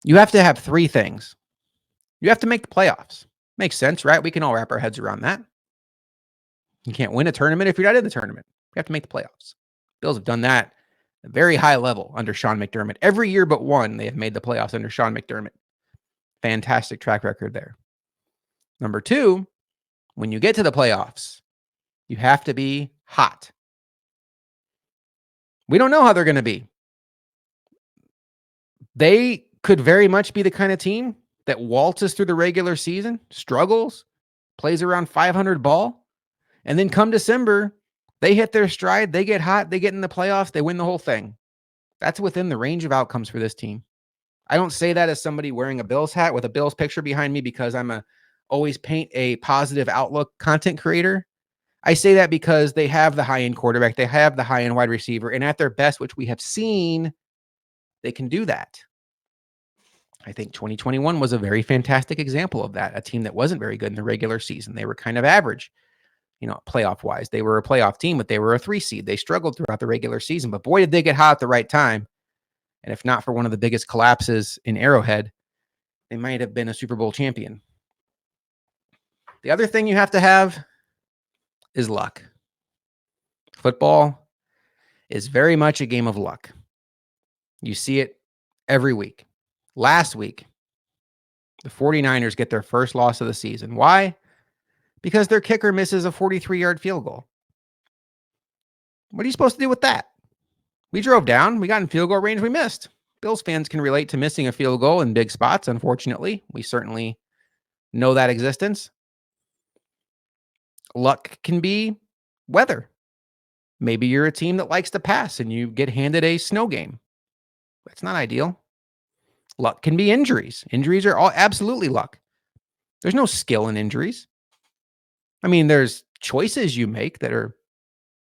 you have to have three things. You have to make the playoffs. Makes sense, right? We can all wrap our heads around that. You can't win a tournament if you're not in the tournament. You have to make the playoffs. Bills have done that at a very high level under Sean McDermott. Every year but one, they have made the playoffs under Sean McDermott. Fantastic track record there. Number two, when you get to the playoffs, you have to be hot. We don't know how they're going to be. They could very much be the kind of team that waltzes through the regular season, struggles, plays around 500 ball, and then come December, they hit their stride, they get hot, they get in the playoffs, they win the whole thing. That's within the range of outcomes for this team. I don't say that as somebody wearing a Bills hat with a Bills picture behind me because I'm always paint a positive outlook content creator. I say that because they have the high-end quarterback, they have the high-end wide receiver, and at their best, which we have seen, they can do that. I think 2021 was a very fantastic example of that. A team that wasn't very good in the regular season. They were kind of average, playoff-wise. They were a playoff team, but they were a 3 seed. They struggled throughout the regular season, but boy, did they get hot at the right time. And if not for one of the biggest collapses in Arrowhead, they might have been a Super Bowl champion. The other thing you have to have is luck. Football is very much a game of luck. You see it every week. Last week, the 49ers get their first loss of the season. Why? Because their kicker misses a 43-yard field goal. What are you supposed to do with that? We drove down. We got in field goal range. We missed. Bills fans can relate to missing a field goal in big spots, unfortunately. We certainly know that existence. Luck can be weather. Maybe you're a team that likes to pass and you get handed a snow game. That's not ideal. Luck can be injuries. Injuries are all absolutely luck. There's no skill in injuries. I mean, there's choices you make that are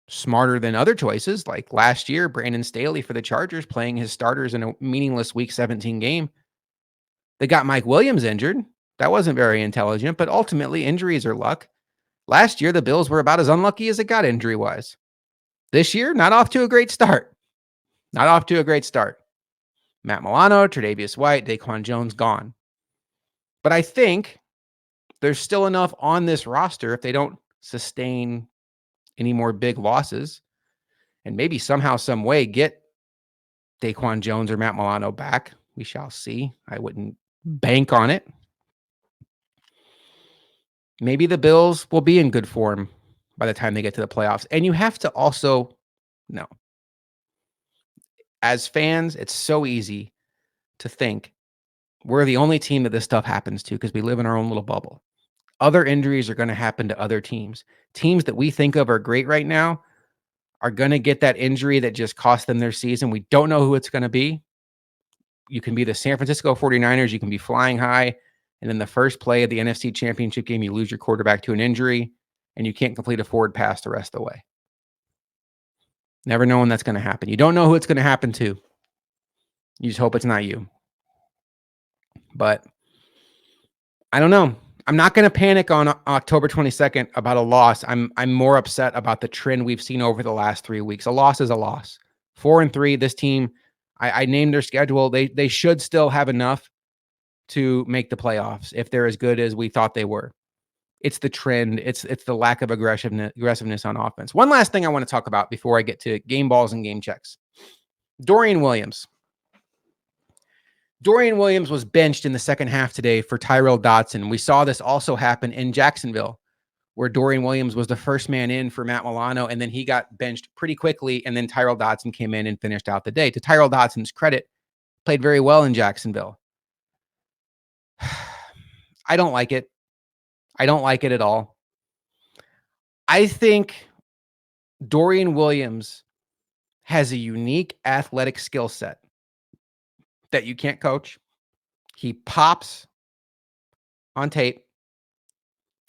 smarter than other choices. Like last year, Brandon Staley for the Chargers playing his starters in a meaningless Week 17 game. They got Mike Williams injured. That wasn't very intelligent, but ultimately injuries are luck. Last year, the Bills were about as unlucky as it got injury-wise. This year, not off to a great start. Not off to a great start. Matt Milano, Tre'Davious White, Daquan Jones gone. But I think there's still enough on this roster if they don't sustain any more big losses and maybe somehow, some way get Daquan Jones or Matt Milano back. We shall see. I wouldn't bank on it. Maybe the Bills will be in good form by the time they get to the playoffs. And you have to also know, as fans, it's so easy to think we're the only team that this stuff happens to because we live in our own little bubble. Other injuries are going to happen to other teams. Teams that we think of are great right now are going to get that injury that just cost them their season. We don't know who it's going to be. You can be the San Francisco 49ers. You can be flying high. And then the first play of the NFC Championship game, you lose your quarterback to an injury and you can't complete a forward pass the rest of the way. Never know when that's going to happen. You don't know who it's going to happen to. You just hope it's not you. But I don't know. I'm not going to panic on October 22nd about a loss. I'm more upset about the trend we've seen over the last 3 weeks. A loss is a loss. 4-3, this team, I named their schedule. They should still have enough to make the playoffs if they're as good as we thought they were. It's the trend. It's the lack of aggressiveness on offense. One last thing I want to talk about before I get to game balls and game checks. Dorian Williams. Dorian Williams was benched in the second half today for Tyrel Dodson. We saw this also happen in Jacksonville, where Dorian Williams was the first man in for Matt Milano, and then he got benched pretty quickly, and then Tyrel Dodson came in and finished out the day. To Tyrel Dodson's credit, played very well in Jacksonville. I don't like it. I don't like it at all. I think Dorian Williams has a unique athletic skill set that you can't coach. He pops on tape.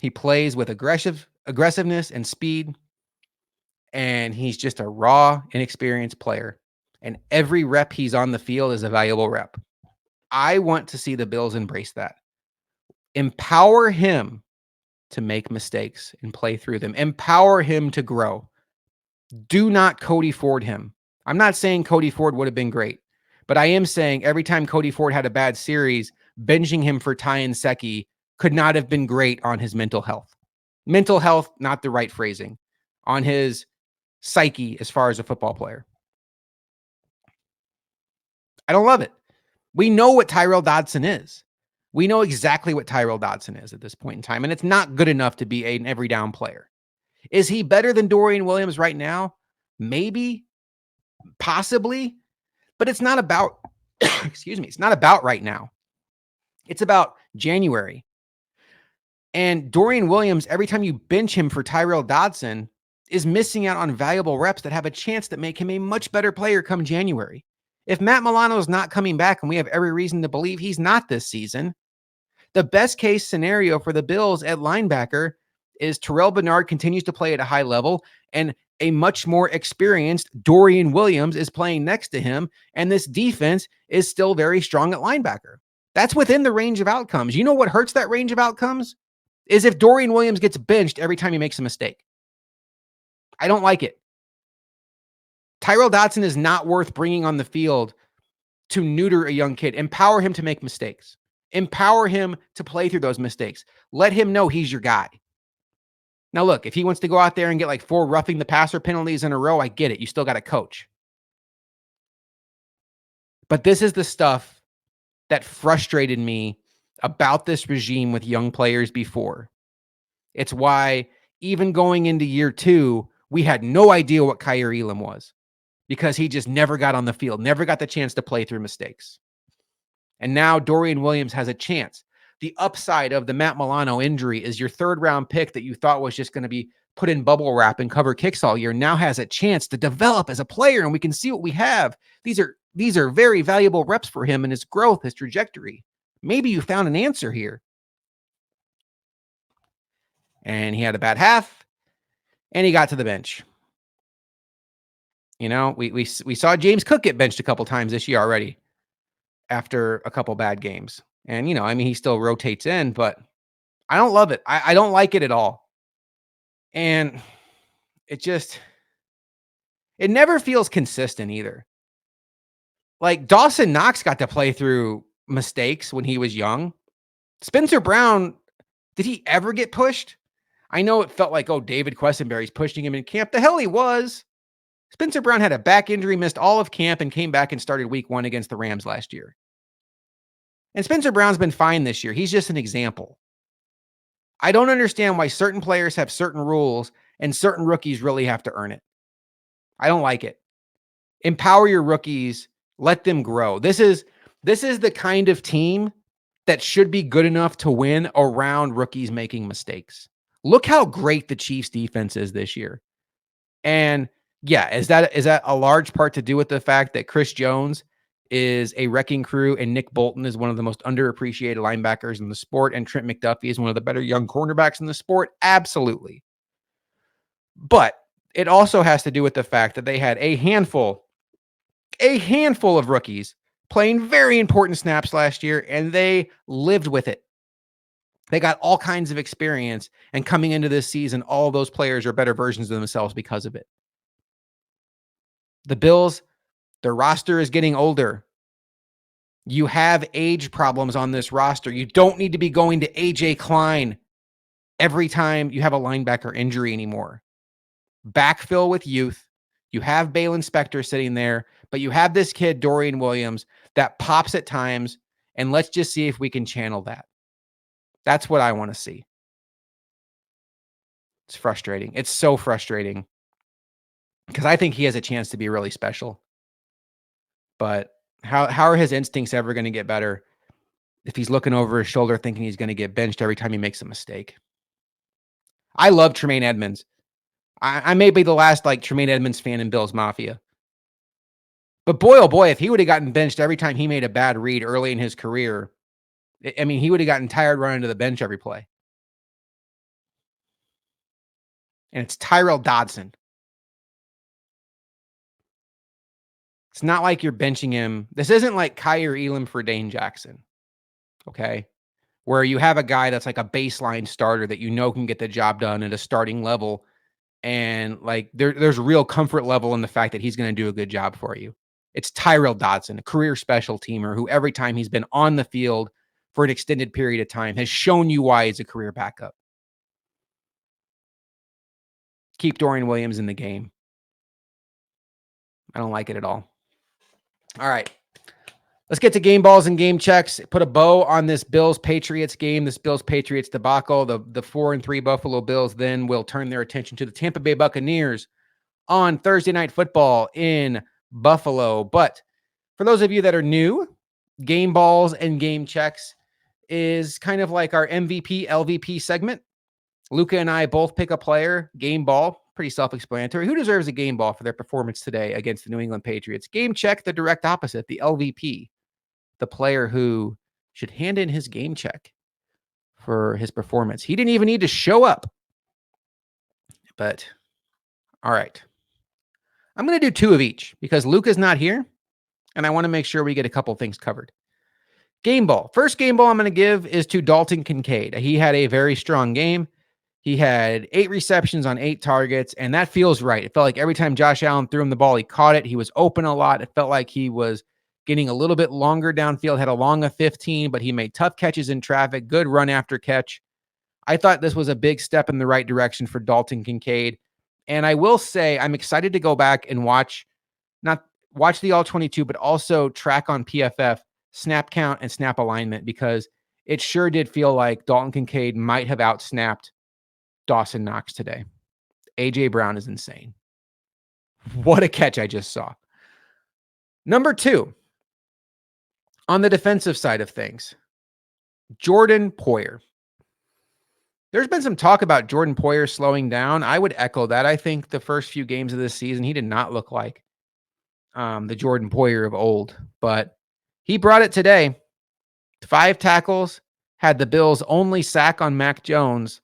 He plays with aggressiveness and speed, and he's just a raw, inexperienced player. And every rep he's on the field is a valuable rep. I want to see the Bills embrace that. Empower him to make mistakes and play through them. Empower him to grow. Do not Cody Ford him. I'm not saying Cody Ford would have been great, but I am saying every time Cody Ford had a bad series, benching him for Ty and Secchi could not have been great on his mental health. Mental health, not the right phrasing, on his psyche as far as a football player. I don't love it. We know what Tyrell Dodson is. We know exactly what Tyrell Dodson is at this point in time, and it's not good enough to be an every down player. Is he better than Dorian Williams right now? Maybe, possibly, but it's not about, excuse me, it's not about right now. It's about January. And Dorian Williams, every time you bench him for Tyrell Dodson, is missing out on valuable reps that have a chance to make him a much better player come January. If Matt Milano is not coming back, and we have every reason to believe he's not this season, the best case scenario for the Bills at linebacker is Terrell Bernard continues to play at a high level, and a much more experienced Dorian Williams is playing next to him, and this defense is still very strong at linebacker. That's within the range of outcomes. You know what hurts that range of outcomes? Is if Dorian Williams gets benched every time he makes a mistake. I don't like it. Tyrell Dodson is not worth bringing on the field to neuter a young kid. Empower him to make mistakes. Empower him to play through those mistakes. Let him know he's your guy. Now, look, if he wants to go out there and get like 4 roughing the passer penalties in a row, I get it. You still got to coach. But this is the stuff that frustrated me about this regime with young players before. It's why even going into year 2, we had no idea what Kaiir Elam was because he just never got on the field, never got the chance to play through mistakes. And now Dorian Williams has a chance. The upside of the Matt Milano injury is your 3rd round pick that you thought was just going to be put in bubble wrap and cover kicks all year now has a chance to develop as a player, and we can see what we have. These are very valuable reps for him and his growth, his trajectory. Maybe you found an answer here. And he had a bad half, and he got to the bench. You know, we saw James Cook get benched a couple times this year already after a couple bad games. And, you know, I mean, he still rotates in, but I don't love it. I don't like it at all. And it never feels consistent either. Like Dawson Knox got to play through mistakes when he was young. Spencer Brown, did he ever get pushed? I know it felt like, oh, David Quessenberry's pushing him in camp. The hell he was. Spencer Brown had a back injury, missed all of camp, and came back and started week 1 against the Rams last year. And Spencer Brown's been fine this year. He's just an example. I don't understand why certain players have certain rules and certain rookies really have to earn it. I don't like it. Empower your rookies. Let them grow. This is the kind of team that should be good enough to win around rookies making mistakes. Look how great the Chiefs defense is this year. And yeah, is that a large part to do with the fact that Chris Jones is a wrecking crew and Nick Bolton is one of the most underappreciated linebackers in the sport and Trent McDuffie is one of the better young cornerbacks in the sport? Absolutely. But it also has to do with the fact that they had a handful of rookies playing very important snaps last year, and they lived with it. They got all kinds of experience, and coming into this season, all those players are better versions of themselves because of it. The Bills, their roster is getting older. You have age problems on this roster. You don't need to be going to A.J. Klein every time you have a linebacker injury anymore. Backfill with youth. You have Balin Spector sitting there, but you have this kid, Dorian Williams, that pops at times, and let's just see if we can channel that. That's what I want to see. It's frustrating. It's so frustrating because I think he has a chance to be really special. But how are his instincts ever going to get better if he's looking over his shoulder thinking he's going to get benched every time he makes a mistake? I love Tremaine Edmonds. I may be the last like Tremaine Edmonds fan in Bills Mafia. But boy, oh boy, if he would have gotten benched every time he made a bad read early in his career, I mean, he would have gotten tired running to the bench every play. And it's Tyrell Dodson. It's not like you're benching him. This isn't like Kyer Elam for Dane Jackson. Okay. Where you have a guy that's like a baseline starter that you know can get the job done at a starting level. And like there's real comfort level in the fact that he's going to do a good job for you. It's Tyrell Dodson, a career special teamer who every time he's been on the field for an extended period of time has shown you why he's a career backup. Keep Dorian Williams in the game. I don't like it at all. All right. Let's get to game balls and game checks. Put a bow on this Bills-Patriots game, this Bills-Patriots debacle. The 4-3 Buffalo Bills then will turn their attention to the Tampa Bay Buccaneers on Thursday Night Football in Buffalo. But for those of you that are new, game balls and game checks is kind of like our MVP, LVP segment. Luca and I both pick a player, game ball, pretty self-explanatory. Who deserves a game ball for their performance today against the New England Patriots? Game check, the direct opposite, the LVP, the player who should hand in his game check for his performance. He didn't even need to show up. But, all right. I'm going to do two of each because Luca's not here, and I want to make sure we get a couple things covered. Game ball. First game ball I'm going to give is to Dalton Kincaid. He had a very strong game. He had 8 receptions on 8 targets, and that feels right. It felt like every time Josh Allen threw him the ball, he caught it. He was open a lot. It felt like he was getting a little bit longer downfield, had a long of 15, but he made tough catches in traffic, good run after catch. I thought this was a big step in the right direction for Dalton Kincaid. And I will say I'm excited to go back and watch the all 22, but also track on PFF snap count and snap alignment because it sure did feel like Dalton Kincaid might have outsnapped Dawson Knox today. AJ Brown is insane. What a catch I just saw. Number 2, on the defensive side of things, Jordan Poyer. There's been some talk about Jordan Poyer slowing down. I would echo that. I think the first few games of this season, he did not look like the Jordan Poyer of old, but he brought it today. 5 tackles, had the Bills' only sack on Mac Jones.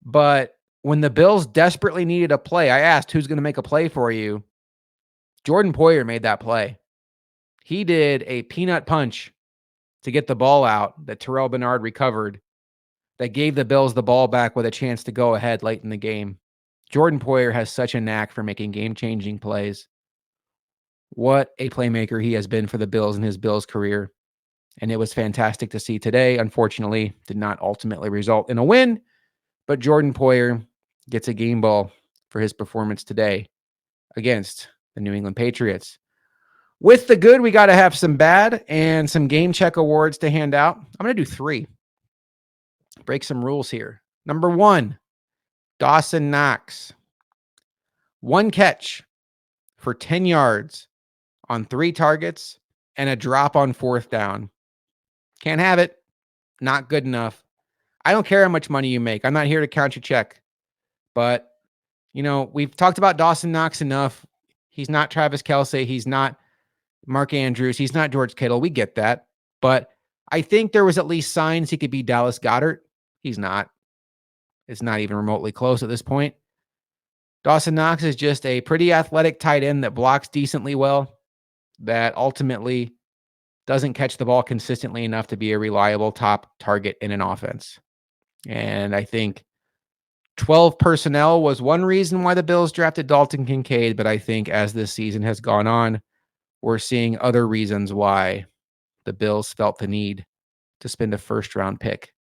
But when the Bills desperately needed a play, I asked, who's going to make a play for you? Jordan Poyer made that play. He did a peanut punch to get the ball out that Terrell Bernard recovered that gave the Bills the ball back with a chance to go ahead late in the game. Jordan Poyer has such a knack for making game-changing plays. What a playmaker he has been for the Bills in his Bills career. And it was fantastic to see today. Unfortunately, did not ultimately result in a win, but Jordan Poyer gets a game ball for his performance today against the New England Patriots. With the good, we got to have some bad and some game check awards to hand out. I'm going to do 3. Break some rules here. Number 1, Dawson Knox. 1 catch for 10 yards on 3 targets and a drop on 4th down. Can't have it. Not good enough. I don't care how much money you make. I'm not here to count your check. But, we've talked about Dawson Knox enough. He's not Travis Kelce. He's not Mark Andrews. He's not George Kittle. We get that. But I think there was at least signs he could be Dallas Goedert. He's not. It's not even remotely close at this point. Dawson Knox is just a pretty athletic tight end that blocks decently well, that ultimately doesn't catch the ball consistently enough to be a reliable top target in an offense. And I think 12 personnel was one reason why the Bills drafted Dalton Kincaid, but I think as this season has gone on, we're seeing other reasons why the Bills felt the need to spend a first-round pick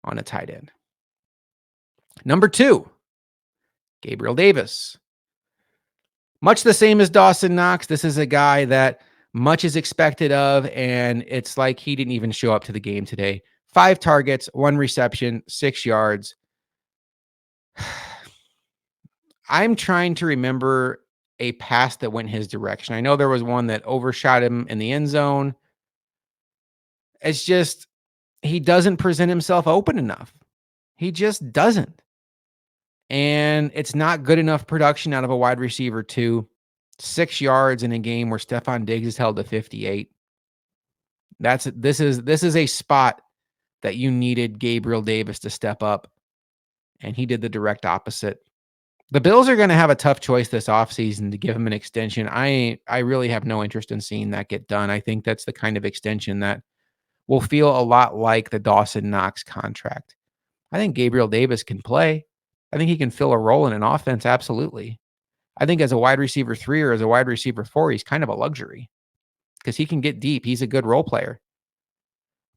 on a tight end. Number 2, Gabriel Davis. Much the same as Dawson Knox. This is a guy that much is expected of, and it's like he didn't even show up to the game today. 5 targets, 1 reception, 6 yards. I'm trying to remember a pass that went his direction. I know there was one that overshot him in the end zone. It's just, he doesn't present himself open enough. He just doesn't. And it's not good enough production out of a wide receiver too. 6 yards in a game where Stephon Diggs is held to 58. This is a spot that you needed Gabriel Davis to step up, and he did the direct opposite. The Bills are going to have a tough choice this offseason to give him an extension. I really have no interest in seeing that get done. I think that's the kind of extension that will feel a lot like the Dawson Knox contract. I think Gabriel Davis can play. I think he can fill a role in an offense, absolutely. I think as a wide receiver 3 or as a wide receiver 4, he's kind of a luxury because he can get deep. He's a good role player.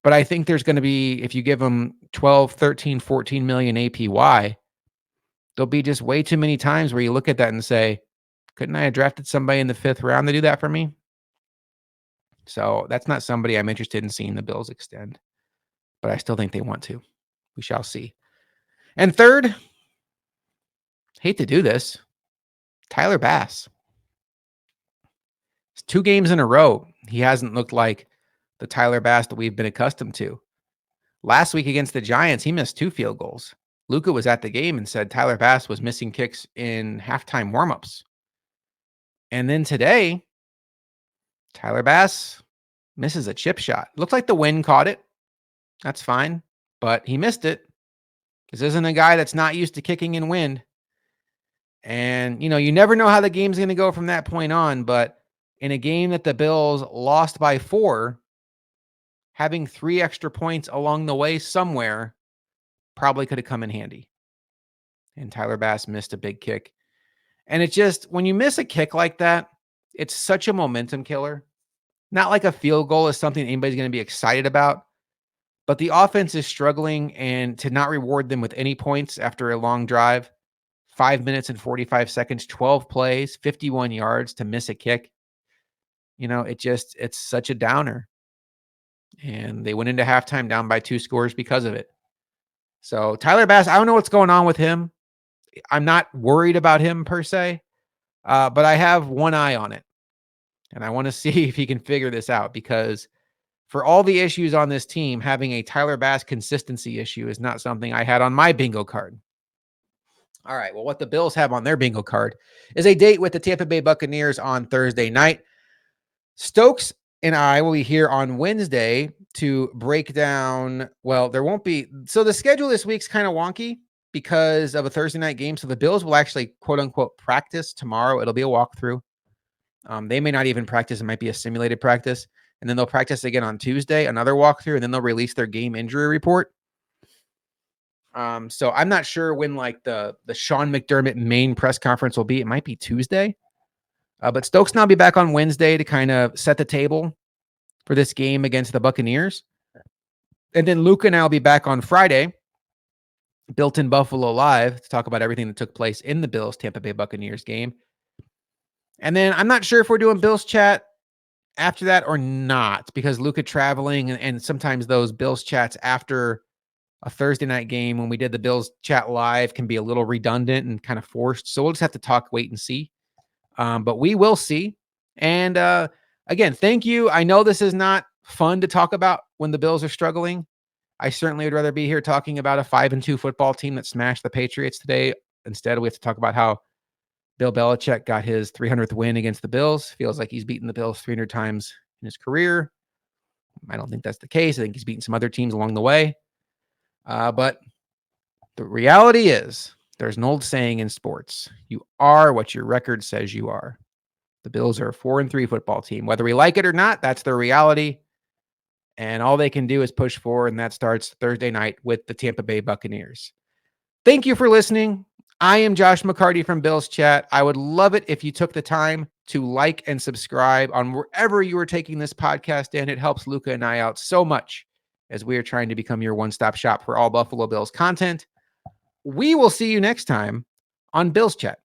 But I think there's going to be, if you give him 12, 13, 14 million APY, there'll be just way too many times where you look at that and say, couldn't I have drafted somebody in the 5th round to do that for me? So that's not somebody I'm interested in seeing the Bills extend. But I still think they want to. We shall see. And third, hate to do this, Tyler Bass. It's 2 games in a row. He hasn't looked like the Tyler Bass that we've been accustomed to. Last week against the Giants, he missed 2 field goals. Luka was at the game and said Tyler Bass was missing kicks in halftime warmups. And then today, Tyler Bass misses a chip shot. Looks like the wind caught it. That's fine, but he missed it. This isn't a guy that's not used to kicking in wind. And, you never know how the game's going to go from that point on, but in a game that the Bills lost by 4, having 3 extra points along the way somewhere probably could have come in handy. And Tyler Bass missed a big kick. And it just, when you miss a kick like that, it's such a momentum killer. Not like a field goal is something anybody's going to be excited about, but the offense is struggling, and to not reward them with any points after a long drive, 5 minutes and 45 seconds, 12 plays, 51 yards to miss a kick. It's such a downer. And they went into halftime down by 2 scores because of it. So Tyler Bass, I don't know what's going on with him. I'm not worried about him per se, but I have one eye on it. And I want to see if he can figure this out, because for all the issues on this team, having a Tyler Bass consistency issue is not something I had on my bingo card. All right, well, what the Bills have on their bingo card is a date with the Tampa Bay Buccaneers on Thursday night. Stokes and I will be here on Wednesday to break down, well, there won't be, so the schedule this week's kind of wonky because of a Thursday night game. So the Bills will actually, quote unquote, practice tomorrow. It'll be a walkthrough. They may not even practice. It might be a simulated practice. And then they'll practice again on Tuesday, another walkthrough, and then they'll release their game injury report. So I'm not sure when like the Sean McDermott main press conference will be. It might be Tuesday. But Stokes and I'll be back on Wednesday to kind of set the table for this game against the Buccaneers. And then Luke and I will be back on Friday, Built in Buffalo Live, to talk about everything that took place in the Bills Tampa Bay Buccaneers game. And then I'm not sure if we're doing Bills chat after that or not, because Luca traveling, and sometimes those Bills chats after a Thursday night game when we did the Bills chat live can be a little redundant and kind of forced. So we'll just have to wait and see. But we will see. And again, thank you. I know this is not fun to talk about when the Bills are struggling. I certainly would rather be here talking about a 5-2 football team that smashed the Patriots today. Instead, we have to talk about how Bill Belichick got his 300th win against the Bills. Feels like he's beaten the Bills 300 times in his career. I don't think that's the case. I think he's beaten some other teams along the way. But the reality is, there's an old saying in sports: you are what your record says you are. The Bills are a 4-3 football team. Whether we like it or not, that's their reality. And all they can do is push forward, and that starts Thursday night with the Tampa Bay Buccaneers. Thank you for listening. I am Josh McCarty from Bills Chat. I would love it if you took the time to like and subscribe on wherever you are taking this podcast in. It helps Luca and I out so much as we are trying to become your one-stop shop for all Buffalo Bills content. We will see you next time on Bills Chat.